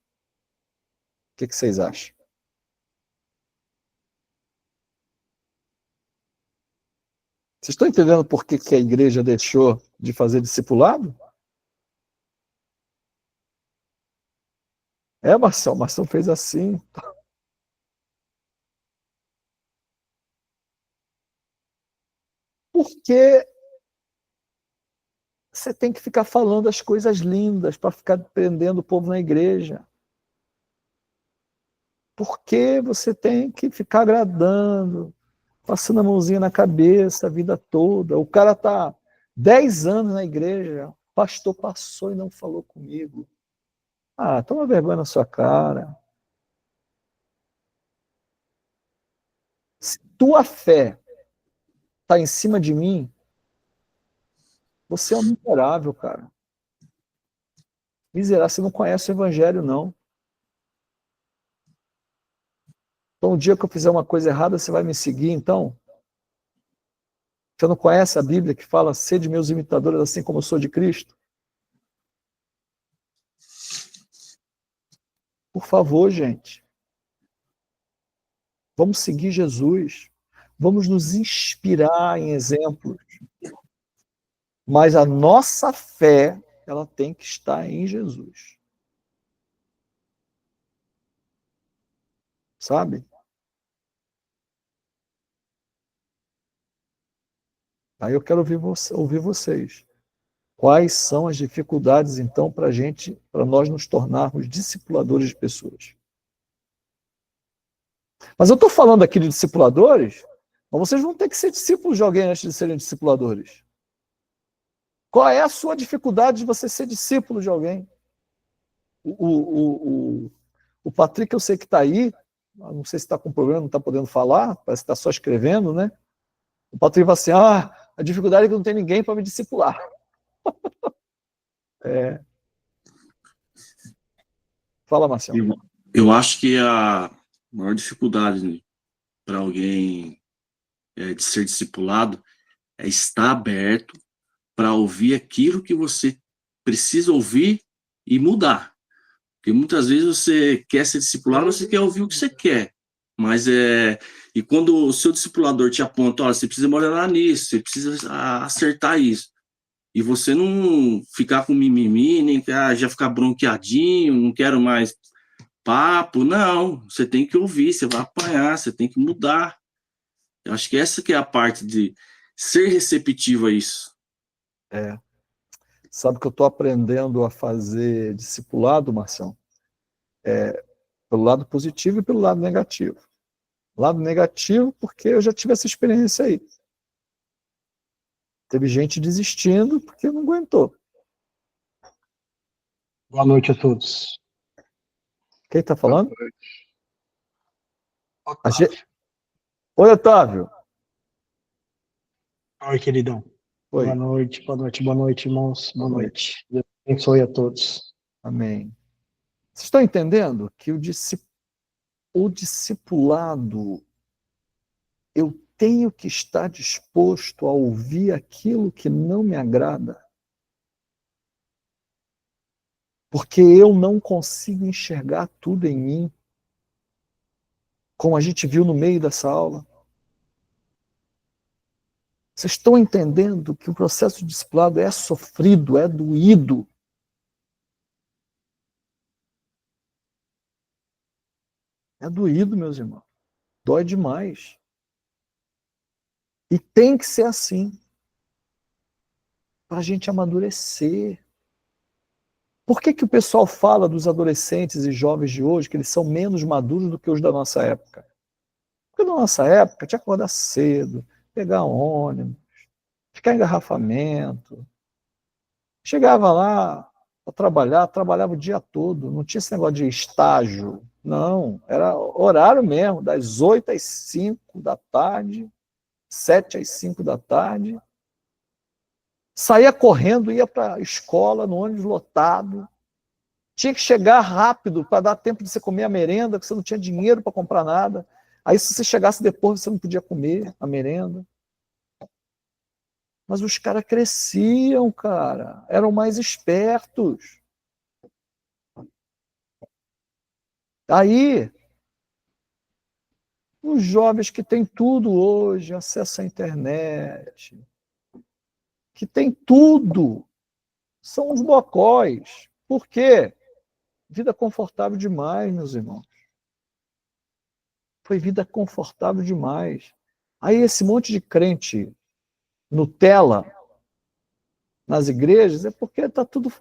S1: O que vocês acham? Vocês estão entendendo por que a igreja deixou de fazer discipulado? Marção fez assim. Porque você tem que ficar falando as coisas lindas para ficar prendendo o povo na igreja. Porque você tem que ficar agradando, passando a mãozinha na cabeça a vida toda. O cara está 10 anos na igreja, o pastor passou e não falou comigo. Ah, toma vergonha na sua cara. Se tua fé está em cima de mim, você é um miserável, cara. Miserável, você não conhece o evangelho, não. Então, o dia que eu fizer uma coisa errada, você vai me seguir, então? Você não conhece a Bíblia que fala, sede meus imitadores, assim como eu sou de Cristo? Por favor, gente. Vamos seguir Jesus. Vamos nos inspirar em exemplos. Mas a nossa fé, ela tem que estar em Jesus. Sabe? Aí eu quero ouvir vocês. Quais são as dificuldades, então, para nós nos tornarmos discipuladores de pessoas? Mas eu estou falando aqui de discipuladores, mas vocês vão ter que ser discípulos de alguém antes de serem discipuladores. Qual é a sua dificuldade de você ser discípulo de alguém? O Patrick, eu sei que está aí, não sei se está com problema, não está podendo falar, parece que está só escrevendo, né? O Patrick vai assim, a dificuldade é que não tem ninguém para me discipular. Fala, Marcelo.
S9: Eu acho que a maior dificuldade para alguém de ser discipulado é estar aberto para ouvir aquilo que você precisa ouvir e mudar. Porque muitas vezes você quer ser discipulado, você quer ouvir o que você quer. Mas e quando o seu discipulador te aponta, olha, você precisa melhorar nisso, você precisa acertar isso. E você não ficar com mimimi, nem já ficar bronqueadinho, não quero mais papo, não. Você tem que ouvir, você vai apanhar, você tem que mudar. Eu acho que essa que é a parte de ser receptivo a isso.
S1: Sabe que eu estou aprendendo a fazer discipulado, Marção? Pelo lado positivo e pelo lado negativo. Lado negativo, porque eu já tive essa experiência aí. Teve gente desistindo porque não aguentou.
S10: Boa noite a todos.
S1: Quem está falando?
S10: Otávio.
S1: Oi, Otávio.
S10: Oi, queridão.
S1: Oi.
S10: Boa noite, irmãos. Boa noite. Deus abençoe a todos.
S1: Amém. Vocês estão entendendo que o discipulado, eu tenho que estar disposto a ouvir aquilo que não me agrada? Porque eu não consigo enxergar tudo em mim, como a gente viu no meio dessa aula. Vocês estão entendendo que o processo de discipulado é sofrido, é doído. É doído, meus irmãos. Dói demais. E tem que ser assim. Para a gente amadurecer. Por que o pessoal fala dos adolescentes e jovens de hoje que eles são menos maduros do que os da nossa época? Porque na nossa época tinha que acordar cedo, pegar ônibus, ficar em engarrafamento. Chegava lá para trabalhar, trabalhava o dia todo, não tinha esse negócio de estágio, não, era horário mesmo, das 8 às 5 da tarde, 7 às 5 da tarde, saía correndo, ia para a escola, no ônibus lotado, tinha que chegar rápido para dar tempo de você comer a merenda, porque você não tinha dinheiro para comprar nada. Aí, se você chegasse depois, você não podia comer a merenda. Mas os caras cresciam, cara, eram mais espertos. Aí, os jovens que têm tudo hoje, acesso à internet, que têm tudo, são os bocóis. Por quê? Vida confortável demais, meus irmãos. Foi vida confortável demais. Aí esse monte de crente Nutella nas igrejas é porque tá tudo...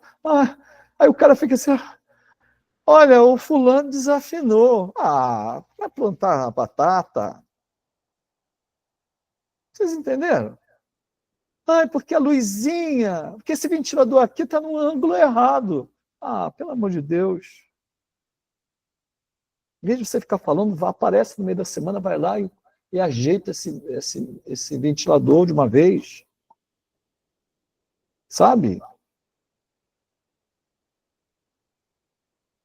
S1: aí o cara fica assim, olha, o fulano desafinou. Vai plantar a batata. Vocês entenderam? Porque a luzinha, porque esse ventilador aqui está no ângulo errado. Pelo amor de Deus. Em vez de você ficar falando, aparece no meio da semana, vai lá e ajeita esse ventilador de uma vez. Sabe?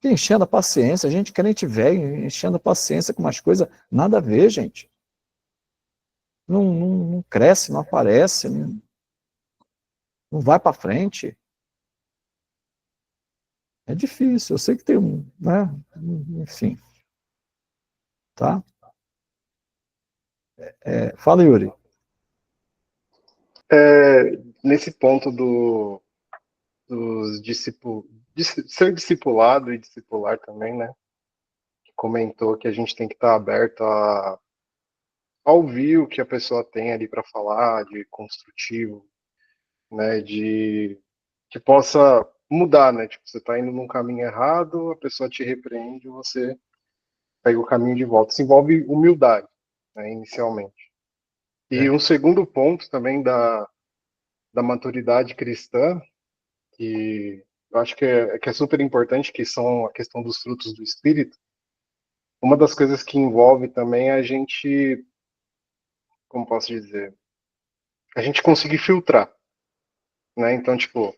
S1: Enchendo a paciência, gente crente velho, enchendo a paciência com umas coisas, nada a ver, gente. Não cresce, não aparece, não vai para frente. É difícil, eu sei que tem né? Enfim. Tá? Fala, Yuri.
S3: Nesse ponto dos discípulos, de ser discipulado e discipular também, né? Comentou que a gente tem que estar aberto a ouvir o que a pessoa tem ali para falar, de construtivo, né? Que possa mudar, né? Tipo, você está indo num caminho errado, a pessoa te repreende, você pega o caminho de volta. Isso envolve humildade, né, inicialmente. E um segundo ponto também da maturidade cristã, que eu acho que é super importante, que são a questão dos frutos do Espírito. Uma das coisas que envolve também é a gente, como posso dizer, a gente conseguir filtrar, né? Então, tipo,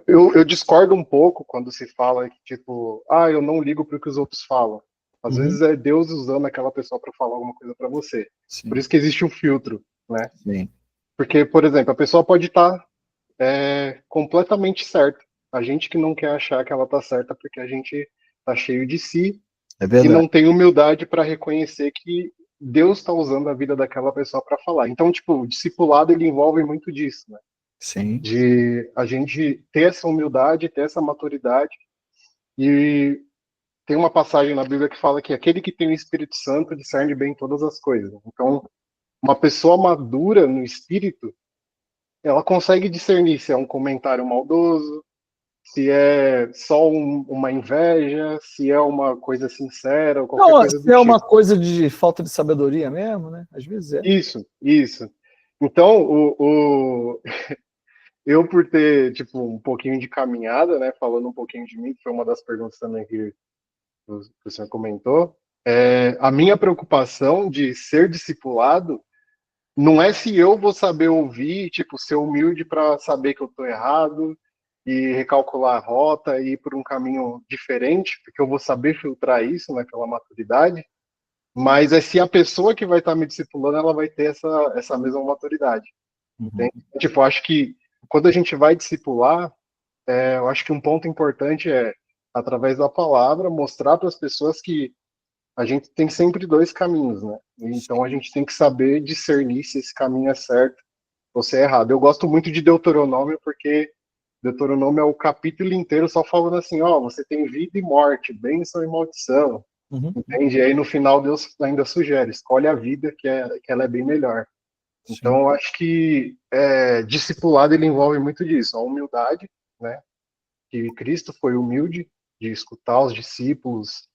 S3: eu discordo um pouco quando se fala que, tipo, eu não ligo para o que os outros falam. Às vezes é Deus usando aquela pessoa para falar alguma coisa para você.
S1: Sim.
S3: Por isso que existe o filtro, né?
S1: Sim.
S3: Porque, por exemplo, a pessoa pode estar completamente certa. A gente que não quer achar que ela está certa porque a gente está cheio de si e não tem humildade para reconhecer que Deus está usando a vida daquela pessoa para falar. Então, tipo, o discipulado ele envolve muito disso, né?
S1: Sim.
S3: De a gente ter essa humildade, ter essa maturidade. E tem uma passagem na Bíblia que fala que aquele que tem o Espírito Santo discerne bem todas as coisas. Então, uma pessoa madura no espírito, ela consegue discernir se é um comentário maldoso, se é só uma inveja, se é uma coisa sincera, ou qualquer coisa do
S1: se é
S3: tipo.
S1: uma coisa de falta de sabedoria mesmo, né? Às vezes é.
S3: Isso. Então, eu por ter, tipo, um pouquinho de caminhada, né, falando um pouquinho de mim, que foi uma das perguntas também que o senhor comentou, a minha preocupação de ser discipulado não é se eu vou saber ouvir, tipo, ser humilde para saber que eu estou errado e recalcular a rota e ir por um caminho diferente, porque eu vou saber filtrar isso, né, pela maturidade, mas é se a pessoa que vai estar me discipulando, ela vai ter essa mesma maturidade. Entende? Tipo, eu acho que quando a gente vai discipular, eu acho que um ponto importante é, através da palavra, mostrar para as pessoas que a gente tem sempre dois caminhos, né? Então a gente tem que saber discernir se esse caminho é certo ou se é errado. Eu gosto muito de Deuteronômio porque Deuteronômio é o capítulo inteiro só falando assim, você tem vida e morte, bênção e maldição. Entende? E aí no final Deus ainda sugere, escolhe a vida que ela é bem melhor. Então eu acho que discipulado ele envolve muito disso, a humildade, né? Que Cristo foi humilde de escutar os discípulos,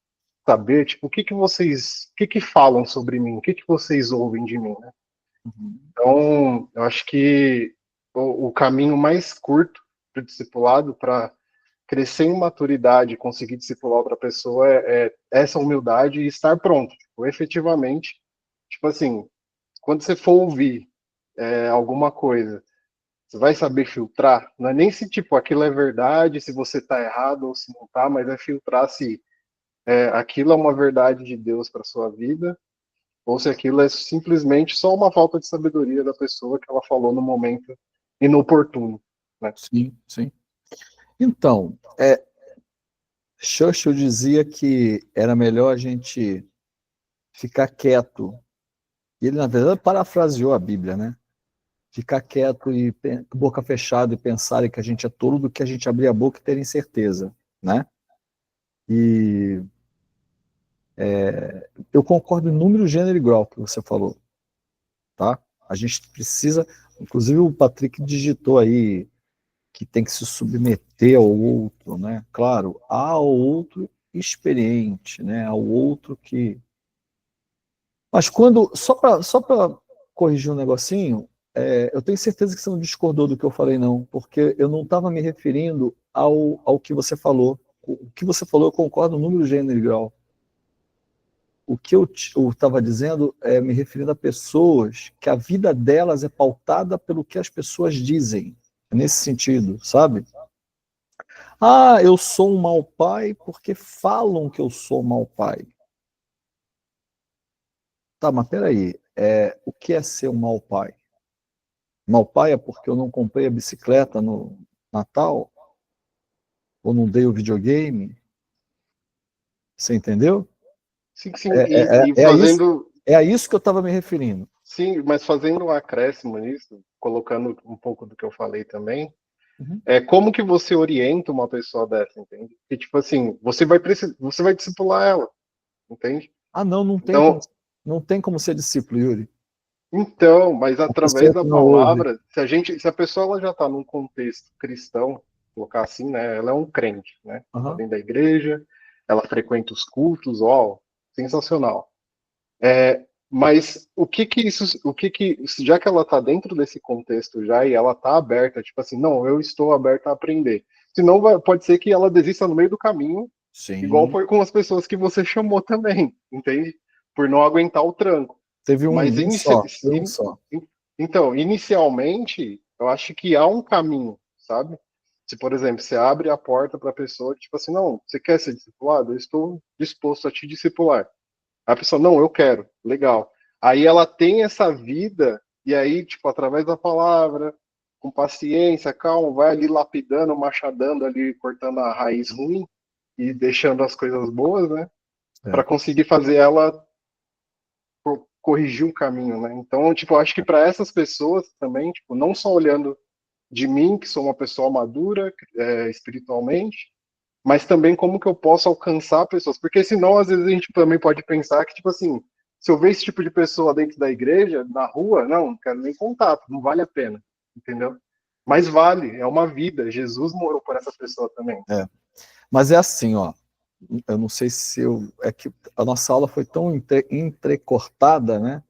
S3: saber, tipo, o que falam sobre mim, o que vocês ouvem de mim, né? Então, eu acho que o caminho mais curto para o discipulado, para crescer em maturidade, conseguir discipular outra pessoa, é essa humildade e estar pronto, tipo, efetivamente, tipo assim, quando você for ouvir alguma coisa, você vai saber filtrar? Não é nem se, tipo, aquilo é verdade, se você está errado ou se não está, mas é filtrar se aquilo é uma verdade de Deus para sua vida, ou se aquilo é simplesmente só uma falta de sabedoria da pessoa que ela falou no momento inoportuno, né?
S1: Sim, sim. Então, Churchill dizia que era melhor a gente ficar quieto. Ele, na verdade, parafraseou a Bíblia, né? Ficar quieto e boca fechada e pensar que a gente é tolo do que a gente abrir a boca e ter incerteza, né? E eu concordo em número, gênero e grau que você falou, tá? A gente precisa, inclusive o Patrick digitou aí que tem que se submeter ao outro, né? Claro, ao outro experiente, né? Ao outro que... Mas quando, só para corrigir um negocinho, eu tenho certeza que você não discordou do que eu falei, não, porque eu não estava me referindo ao que você falou. O que você falou, eu concordo no número, gênero e grau. O que eu estava dizendo é me referindo a pessoas que a vida delas é pautada pelo que as pessoas dizem. Nesse sentido, sabe? Ah, eu sou um mau pai porque falam que eu sou um mau pai. Tá, mas peraí, o que é ser um mau pai? Mau pai é porque eu não comprei a bicicleta no Natal? Ou não dei o videogame? Você entendeu?
S3: Sim, sim,
S1: É,
S3: e fazendo...
S1: É a isso que eu estava me referindo.
S3: Sim, mas fazendo um acréscimo nisso, colocando um pouco do que eu falei também,
S1: Uhum.
S3: como que você orienta uma pessoa dessa, entende? Porque, tipo assim, você vai discipular ela, entende?
S1: Ah, não,
S3: Então,
S1: não tem como ser discípulo, Yuri.
S3: mas
S1: A
S3: através
S1: pessoa
S3: da
S1: que não ouve.
S3: palavra, se a pessoa ela já está num contexto cristão, colocar assim, né? Ela é um crente, né? Tá
S1: Uhum.
S3: dentro da igreja, ela frequenta os cultos, sensacional. Mas já que ela está dentro desse contexto já e ela está aberta, tipo assim, não, eu estou aberta a aprender. Senão pode ser que ela desista no meio do caminho, igual
S1: Sim.
S3: foi com as pessoas que você chamou também, entende? Por não aguentar o tranco.
S1: Teve
S3: Mas
S1: um só.
S3: então, inicialmente, eu acho que há um caminho, sabe? Se, por exemplo, você abre a porta para a pessoa, tipo assim, não, você quer ser discipulado? Eu estou disposto a te discipular. A pessoa, não, eu quero, legal. Aí ela tem essa vida, e aí, tipo, através da palavra, com paciência, calma, vai ali lapidando, machadando ali, cortando a raiz ruim e deixando as coisas boas, né? Para conseguir fazer ela corrigir o caminho, né? Então, tipo, eu acho que para essas pessoas também, tipo, não só olhando de mim, que sou uma pessoa madura espiritualmente, mas também como que eu posso alcançar pessoas, porque senão às vezes a gente também pode pensar que, tipo assim, se eu ver esse tipo de pessoa dentro da igreja, na rua, não quero nem contato, não vale a pena, entendeu? Mas vale, é uma vida, Jesus morou por essa pessoa também.
S1: Mas é assim, ó, eu não sei se é que a nossa aula foi tão entrecortada, né?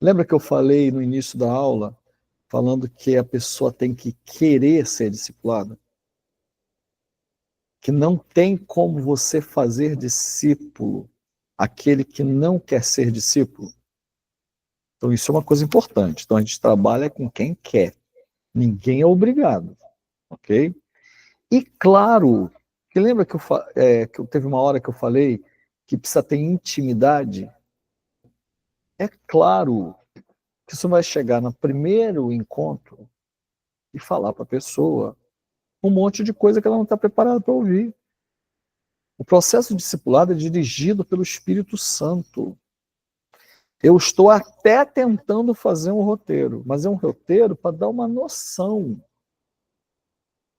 S1: Lembra que eu falei no início da aula, falando que a pessoa tem que querer ser discipulada? Que não tem como você fazer discípulo aquele que não quer ser discípulo. Então isso é uma coisa importante. Então a gente trabalha com quem quer. Ninguém é obrigado, ok? E claro, que lembra que eu teve uma hora que eu falei que precisa ter intimidade? É claro que você vai chegar no primeiro encontro e falar para a pessoa um monte de coisa que ela não está preparada para ouvir. O processo discipulado é dirigido pelo Espírito Santo. Eu estou até tentando fazer um roteiro, mas é um roteiro para dar uma noção.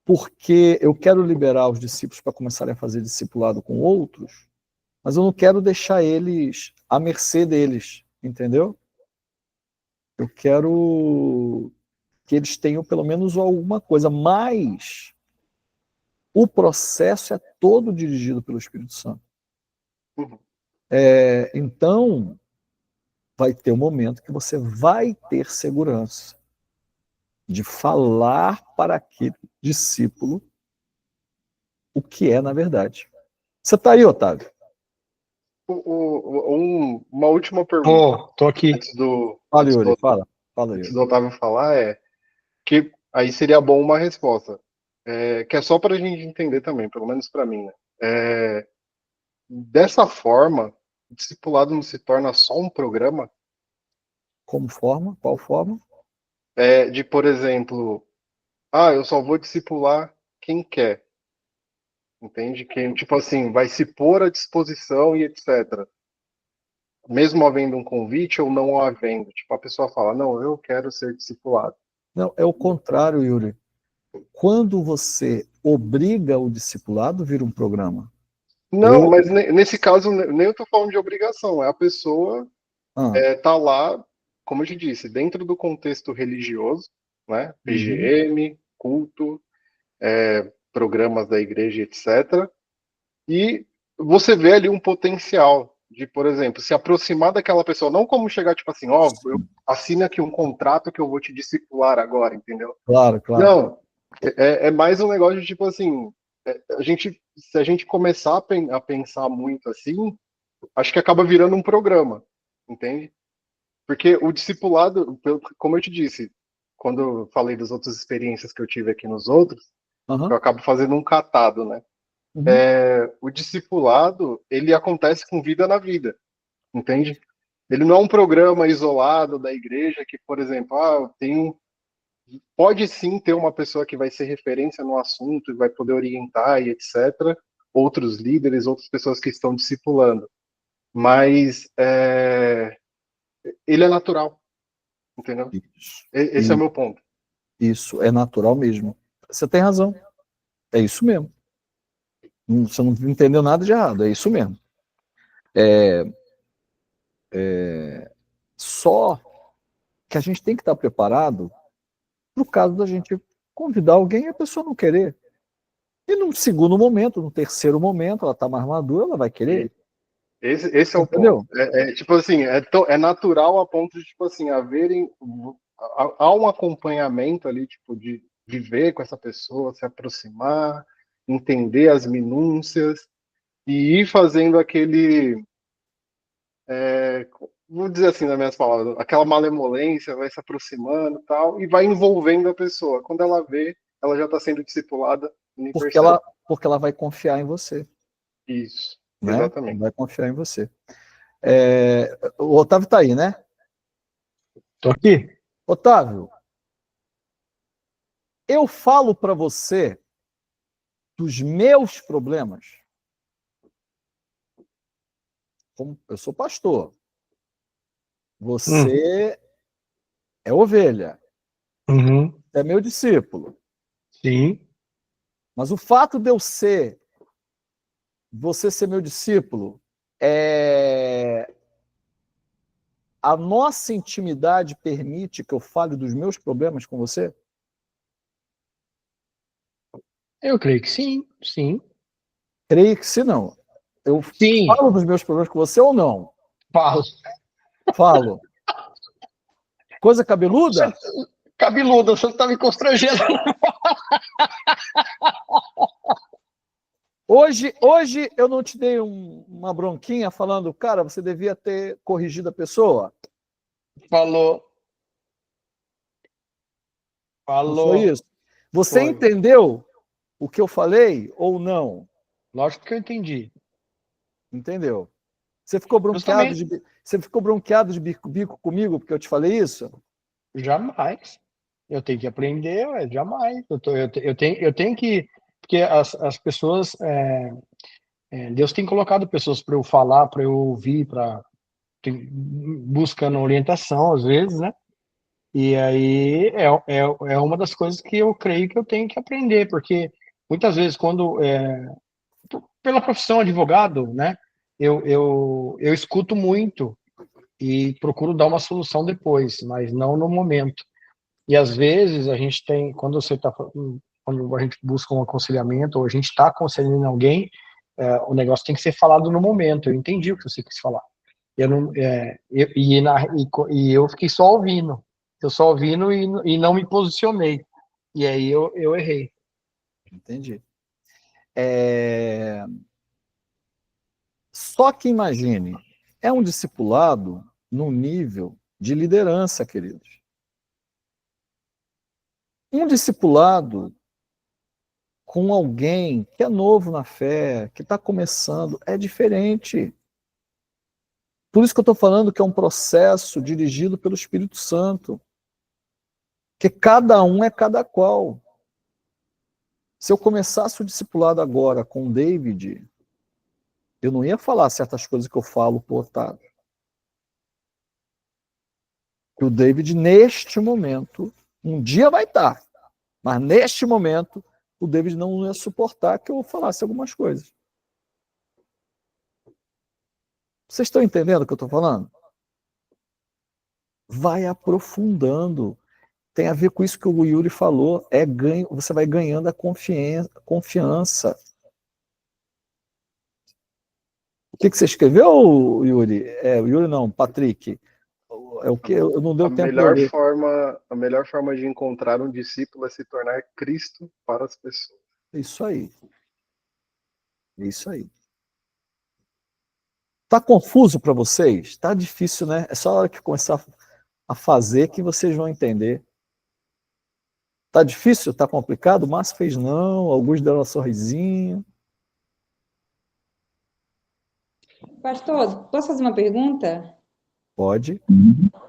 S1: Porque eu quero liberar os discípulos para começarem a fazer discipulado com outros, mas eu não quero deixar eles à mercê deles, entendeu? Eu quero que eles tenham pelo menos alguma coisa, mas o processo é todo dirigido pelo Espírito Santo. Então, vai ter um momento que você vai ter segurança de falar para aquele discípulo o que é na verdade. Você está aí, Otávio?
S3: Uma última pergunta
S10: Tô aqui.
S3: antes do,
S1: Fala,
S3: antes
S1: Yuri,
S3: do,
S1: fala. Fala,
S3: antes
S1: Yuri.
S3: do Otávio falar, que aí seria bom uma resposta, que é só para a gente entender também, pelo menos para mim, né? Dessa forma, o discipulado não se torna só um programa,
S1: Como forma? Qual forma?
S3: de, por exemplo, eu só vou discipular quem quer, entende? Quem, tipo assim, vai se pôr à disposição e etc. Mesmo havendo um convite ou não havendo. Tipo, a pessoa fala, não, eu quero ser discipulado.
S1: Não, é o contrário, Yuri. Quando você obriga o discipulado, vira um programa.
S3: Não, mas nesse caso, nem eu tô falando de obrigação, é a pessoa tá lá, como eu te disse, dentro do contexto religioso, né? PGM, culto, programas da igreja, etc. E você vê ali um potencial de, por exemplo, se aproximar daquela pessoa, não como chegar, tipo assim, eu assino aqui um contrato que eu vou te discipular agora, entendeu?
S1: Claro, claro.
S3: Não, é mais um negócio de, tipo assim, se a gente começar a pensar muito assim, acho que acaba virando um programa, entende? Porque o discipulado, como eu te disse, quando eu falei das outras experiências que eu tive aqui nos outros, eu acabo fazendo um catado, né? O discipulado, ele acontece com vida na vida, entende? Ele não é um programa isolado da igreja que, por exemplo, pode sim ter uma pessoa que vai ser referência no assunto e vai poder orientar e etc. Outros líderes, outras pessoas que estão discipulando. Mas ele é natural, entendeu? Esse é o meu ponto.
S1: Isso, é natural mesmo. Você tem razão. É isso mesmo. Você não entendeu nada de errado, é isso mesmo. Só que a gente tem que estar preparado para o caso da gente convidar alguém e a pessoa não querer. E no segundo momento, no terceiro momento, ela está mais madura, ela vai querer.
S3: Esse é o ponto. Tipo assim, é natural a ponto de, tipo assim, há um acompanhamento ali, tipo, de viver com essa pessoa, se aproximar, entender as minúcias e ir fazendo aquele, vou dizer assim nas minhas palavras, aquela malemolência, vai se aproximando e tal, e vai envolvendo a pessoa. Quando ela vê, ela já está sendo discipulada, nem percebe.
S1: Porque ela vai confiar em você.
S3: Isso,
S1: né?
S3: exatamente.
S1: Vai confiar em você. O Otávio está aí, né?
S10: Tô aqui.
S1: Otávio, eu falo para você dos meus problemas. Como eu sou pastor. Você é ovelha. É meu discípulo.
S10: Sim.
S1: Mas o fato de você ser meu discípulo, a nossa intimidade permite que eu fale dos meus problemas com você?
S10: Eu creio que sim, sim.
S1: Creio que sim, não. Eu falo dos meus problemas com você ou não?
S10: Falo.
S1: Falo. Coisa cabeluda?
S10: Cabeluda, você está me constrangendo.
S1: Hoje eu não te dei uma bronquinha falando, cara, você devia ter corrigido a pessoa?
S10: Falou.
S1: Não foi isso? Você entendeu o que eu falei ou não?
S10: Lógico que eu entendi.
S1: Entendeu? Você ficou bronqueado de bico comigo porque eu te falei isso?
S10: Jamais. Eu tenho que aprender, jamais. Eu tenho que... Porque as pessoas... Deus tem colocado pessoas para eu falar, para eu ouvir, buscando orientação, às vezes, né? E aí é uma das coisas que eu creio que eu tenho que aprender, porque muitas vezes pela profissão advogado, né? Eu escuto muito e procuro dar uma solução depois, mas não no momento. E às vezes a gente tem, quando a gente busca um aconselhamento ou a gente está aconselhando alguém, o negócio tem que ser falado no momento. Eu entendi o que você quis falar. Eu não, e eu fiquei só ouvindo. Eu só ouvindo e não me posicionei. E aí eu errei.
S1: Entendi. Só que imagine, é um discipulado no nível de liderança, queridos. Um discipulado com alguém que é novo na fé, que está começando, é diferente. Por isso que eu estou falando que é um processo dirigido pelo Espírito Santo. Que cada um é cada qual. Se eu começasse o discipulado agora com o David, eu não ia falar certas coisas que eu falo para o Otávio. Que o David, neste momento, um dia vai estar, mas neste momento, o David não ia suportar que eu falasse algumas coisas. Vocês estão entendendo o que eu estou falando? Vai aprofundando. Tem a ver com isso que o Yuri falou, você vai ganhando a confiança. O que você escreveu, Yuri? O Yuri não, Patrick. É o que eu não deu tempo de ler.
S3: A melhor forma de encontrar um discípulo é se tornar Cristo para as pessoas.
S1: Isso aí. Isso aí. Tá confuso para vocês? Tá difícil, né? É só a hora que começar a fazer que vocês vão entender. Tá difícil? Tá complicado? O Márcio fez não, alguns deram um sorrisinho.
S11: Pastor, posso fazer uma pergunta?
S1: Pode.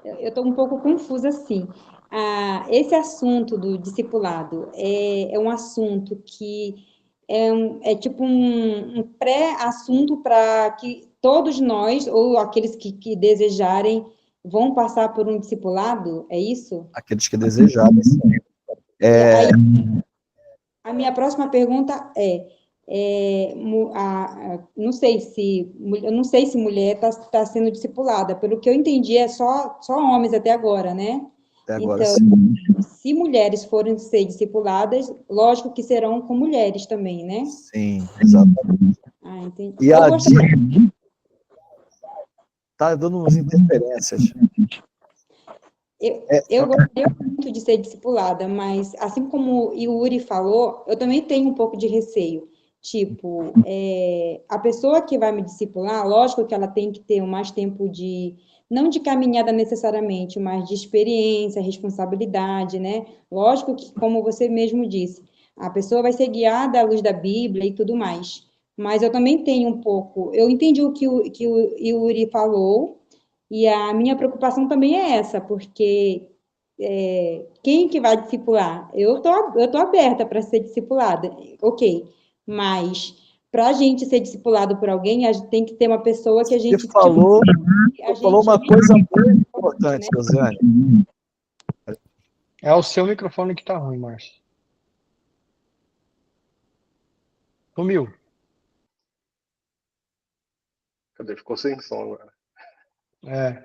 S11: Eu estou um pouco confusa, assim. Esse assunto do discipulado é um assunto que é tipo um pré-assunto para que todos nós, ou aqueles que desejarem, vão passar por um discipulado? É isso?
S1: Aqueles que desejarem, sim.
S11: Aí, a minha próxima pergunta não sei se mulher está sendo discipulada. Pelo que eu entendi, é só homens até agora, né?
S1: Até agora,
S11: então,
S1: sim.
S11: Se mulheres forem ser discipuladas, lógico que serão com mulheres também, né?
S1: Sim, exatamente.
S11: Entendi.
S1: E tá dando umas interferências.
S11: Eu gostaria muito de ser discipulada, mas assim como o Yuri falou, eu também tenho um pouco de receio. Tipo, a pessoa que vai me discipular, lógico que ela tem que ter mais tempo não de caminhada necessariamente, mas de experiência, responsabilidade, né? Lógico que, como você mesmo disse, a pessoa vai ser guiada à luz da Bíblia e tudo mais. Mas eu também tenho um pouco, eu entendi o que o Yuri falou, e a minha preocupação também é essa, porque quem que vai discipular? Eu tô aberta para ser discipulada, ok, mas para a gente ser discipulado por alguém, a gente tem que ter uma pessoa que a gente...
S1: Você falou uma coisa muito importante, Josiane.
S10: É o seu microfone que tá ruim, Márcio. Sumiu.
S3: Cadê? Ficou sem som agora.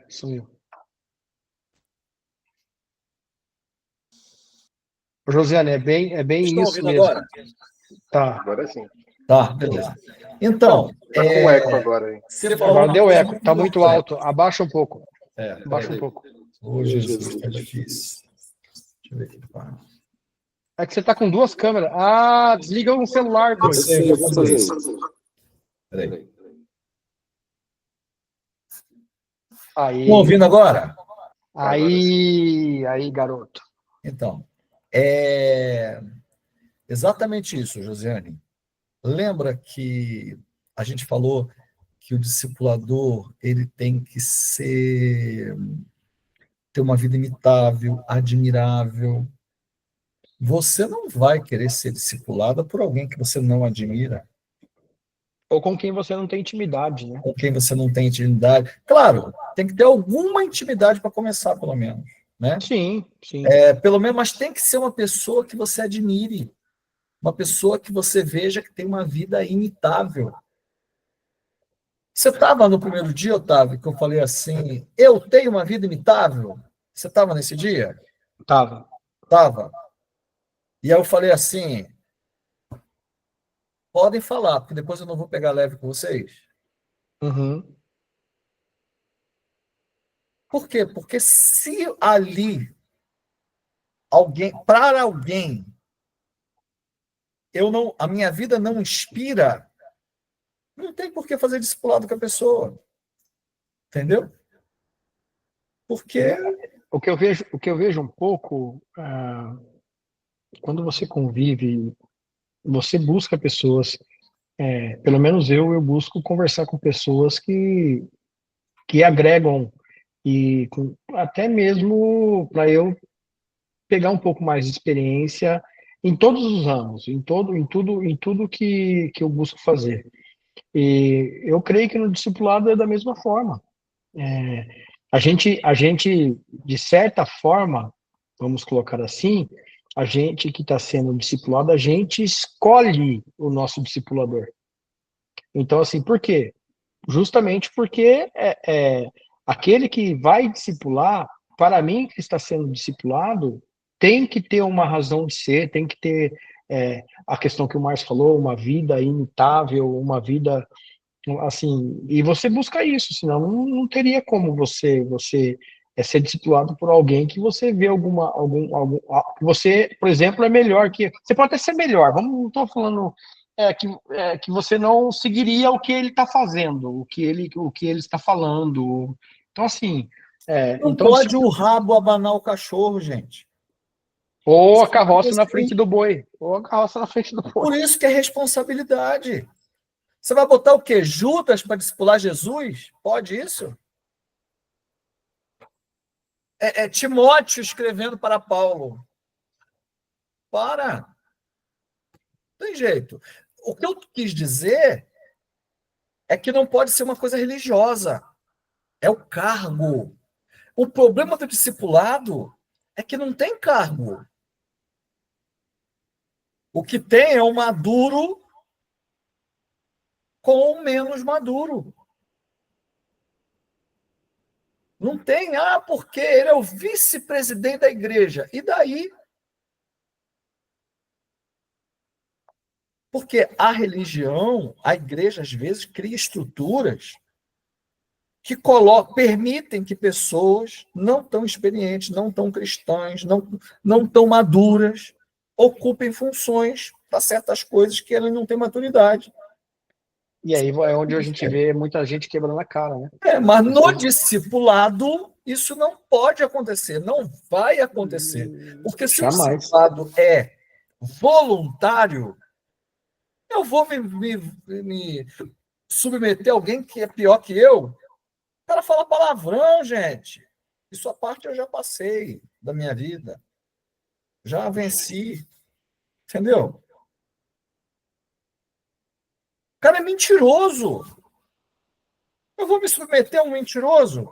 S10: Sumiu. Josiane, é bem
S1: Estão
S10: isso
S1: ouvindo
S10: mesmo.
S1: agora?
S10: Tá.
S3: Agora sim.
S1: Tá, beleza. Então,
S3: tá com eco agora, hein?
S10: Agora deu eco, tá muito alto. Abaixa um pouco. Abaixa um pouco.
S1: Hoje Jesus, tá difícil. Deixa eu ver aqui.
S10: É que você tá com duas câmeras. Desliga o celular, doido.
S1: Eu vou fazer isso. Peraí.
S10: Aí.
S1: Estão ouvindo agora?
S10: Aí, garoto.
S1: Então, exatamente isso, Josiane. Lembra que a gente falou que o discipulador ele tem que ter uma vida imitável, admirável. Você não vai querer ser discipulada por alguém que você não admira.
S10: Ou com quem você não tem intimidade, né?
S1: Com quem você não tem intimidade. Claro, tem que ter alguma intimidade para começar, pelo menos. Né?
S10: Sim, sim.
S1: Pelo menos, mas tem que ser uma pessoa que você admire. Uma pessoa que você veja que tem uma vida imitável. Você estava no primeiro dia, Otávio, que eu falei assim, eu tenho uma vida imitável? Você estava nesse dia?
S10: Estava.
S1: E aí eu falei assim, podem falar, porque depois eu não vou pegar leve com vocês.
S10: Uhum.
S1: Por quê? Porque se ali, para alguém, a minha vida não inspira, Não tem por que fazer discipulado com a pessoa. Entendeu? Porque...
S10: O que eu vejo um pouco, quando você convive, você busca pessoas, pelo menos eu busco conversar com pessoas que agregam, e até mesmo para eu pegar um pouco mais de experiência em todos os ramos, em tudo que eu busco fazer. E eu creio que no discipulado é da mesma forma. A gente, de certa forma, vamos colocar assim, a gente que está sendo discipulado, a gente escolhe o nosso discipulador. Então, assim, por quê? Justamente porque aquele que vai discipular, para mim que está sendo discipulado, tem que ter uma razão de ser, tem que ter a questão que o Márcio falou, uma vida imitável, uma vida assim, e você busca isso, senão não teria como você ser discipulado por alguém que você vê que você, por exemplo, é melhor que você pode até ser melhor. Não estou falando que você não seguiria o que ele está fazendo, o que ele está falando. Então assim,
S1: Não
S10: então
S1: pode o rabo abanar o cachorro, gente.
S10: ou a carroça na frente do boi, ou a carroça na frente do boi.
S1: Por isso que é responsabilidade. Você vai botar o quê? Judas para discipular Jesus? Pode isso? É Timóteo escrevendo para Paulo. Para. Não tem jeito. O que eu quis dizer é que não pode ser uma coisa religiosa. É o cargo. O problema do discipulado é que não tem cargo. O que tem é o maduro com o menos maduro. Não tem, porque ele é o vice-presidente da igreja. E daí? Porque a religião, a igreja, às vezes, cria estruturas que permitem que pessoas não tão experientes, não tão cristãs, não tão maduras, ocupem funções para certas coisas que elas não têm maturidade.
S10: E aí é onde a gente vê muita gente quebrando a cara, né?
S1: Mas no discipulado, isso não pode acontecer, não vai acontecer. Porque se o discipulado é voluntário, eu vou me submeter a alguém que é pior que eu? O cara fala palavrão, gente. Isso a parte eu já passei da minha vida. Já venci. Entendeu? O cara é mentiroso. Eu vou me submeter a um mentiroso?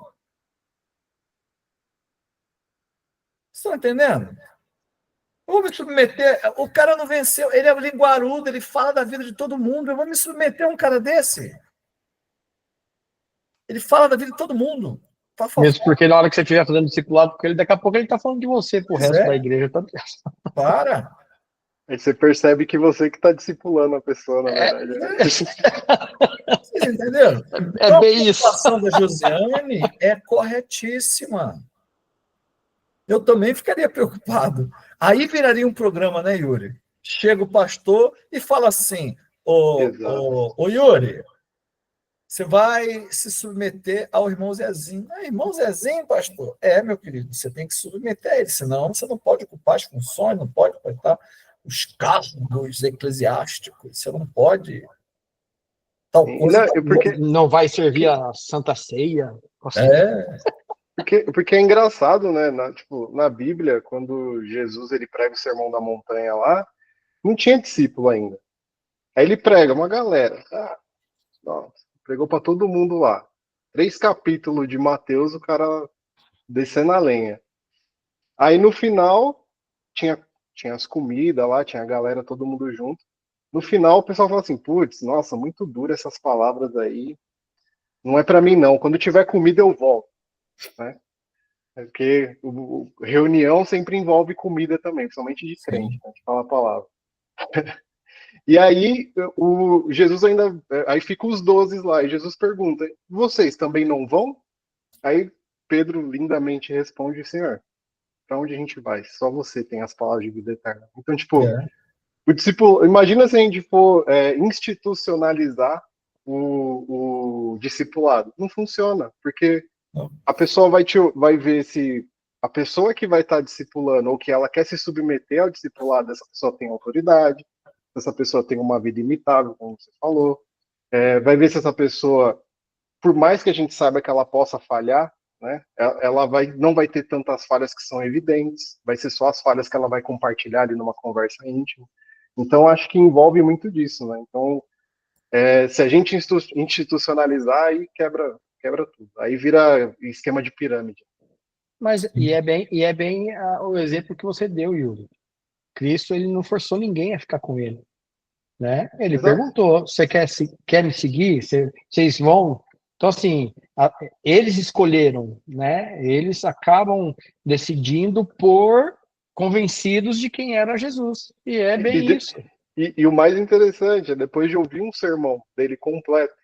S1: Vocês estão entendendo? Eu vou me submeter... O cara não venceu. Ele é linguarudo, ele fala da vida de todo mundo. Eu vou me submeter a um cara desse? Ele fala da vida de todo mundo.
S10: Mesmo porque na hora que você estiver fazendo discipulado com ele, daqui a pouco ele está falando de você pro resto da igreja.
S1: Para!
S3: Aí você percebe que você que está discipulando a pessoa, na verdade.
S1: Vocês entenderam?
S10: É bem isso.
S1: A situação da Josiane é corretíssima. Eu também ficaria preocupado. Aí viraria um programa, né, Yuri? Chega o pastor e fala assim, ô Yuri, você vai se submeter ao irmão Zezinho. Irmão Zezinho, pastor? Meu querido, você tem que submeter a ele, senão você não pode ocupar as funções, não pode ocupar os cargos eclesiásticos, você não pode... Tal coisa.
S10: Não vai servir a Santa Ceia.
S3: Porque é engraçado, né? Na Bíblia, quando Jesus ele prega o Sermão da Montanha lá, não tinha discípulo ainda. Aí ele prega uma galera. Pregou para todo mundo lá. 3 capítulos de Mateus, o cara descendo a lenha. Aí no final, tinha as comidas lá, tinha a galera, todo mundo junto. No final, o pessoal fala assim, putz, nossa, muito duro essas palavras aí. Não é para mim, não. Quando tiver comida, eu volto. Né? Porque reunião sempre envolve comida também, principalmente de crente, né? De falar a palavra. E aí, Jesus ainda... Aí ficam os 12 lá, e Jesus pergunta, vocês também não vão? Aí Pedro lindamente responde, Senhor, para onde a gente vai? Só você tem as palavras de vida eterna. Então, o discípulo... Imagina se a gente for institucionalizar o discipulado? Não funciona, porque
S1: Não.
S3: a pessoa vai ver se a pessoa que vai estar discipulando ou que ela quer se submeter ao discipulado, essa pessoa tem autoridade, se essa pessoa tem uma vida imitável, como você falou, vai ver se essa pessoa, por mais que a gente saiba que ela possa falhar, né, ela não vai ter tantas falhas que são evidentes, vai ser só as falhas que ela vai compartilhar ali numa conversa íntima. Então, acho que envolve muito disso, né? Então, se a gente institucionalizar, aí quebra tudo. Aí vira esquema de pirâmide.
S10: Mas, é bem o exemplo que você deu, Yuri. Cristo, ele não forçou ninguém a ficar com ele, né? Ele
S3: Exato.
S10: perguntou, você quer me seguir? Vocês vão? Então, assim, eles escolheram, né? Eles acabam decidindo por convencidos de quem era Jesus. E é bem isso.
S3: E o mais interessante é depois de ouvir um sermão dele completo,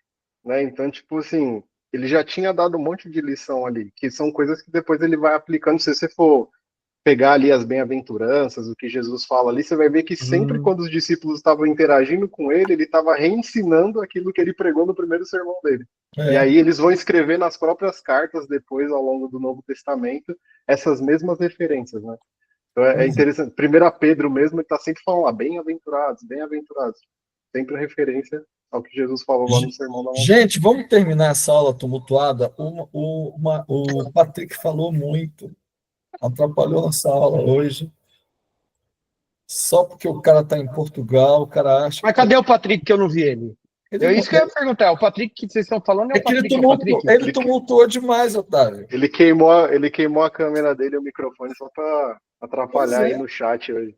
S3: né? Então, tipo assim, ele já tinha dado um monte de lição ali, que são coisas que depois ele vai aplicando. Se você for pegar ali as bem-aventuranças, o que Jesus fala ali, você vai ver que sempre quando os discípulos estavam interagindo com ele estava reensinando aquilo que ele pregou no primeiro sermão dele. E aí eles vão escrever nas próprias cartas depois, ao longo do Novo Testamento, essas mesmas referências, né? Então é interessante. 1 Pedro mesmo, ele está sempre falando lá, bem-aventurados, bem-aventurados. Sempre a referência ao que Jesus falou lá no Sermão da Montanha.
S1: Gente, vamos terminar essa aula tumultuada. O Patrick falou muito, atrapalhou nossa aula hoje. Só porque o cara está em Portugal, o cara acha
S10: Mas cadê o Patrick que eu não vi ele? Isso que eu ia perguntar. O Patrick que vocês estão falando é o Patrick?
S1: Ele tumultuou demais, Otávio.
S3: Ele queimou a câmera dele e o microfone só para atrapalhar aí no chat hoje.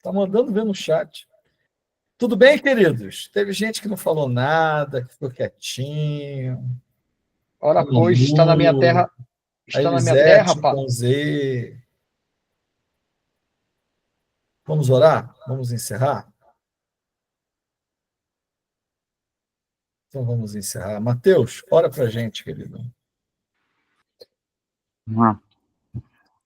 S1: Tá mandando ver no chat. Tudo bem, queridos? Teve gente que não falou nada, que ficou quietinho.
S10: Ora, pois, está na minha terra. Está na minha terra, pá.
S1: Com Z. Vamos orar? Vamos encerrar? Então vamos encerrar. Mateus, ora pra gente, querido.
S7: Vamos lá.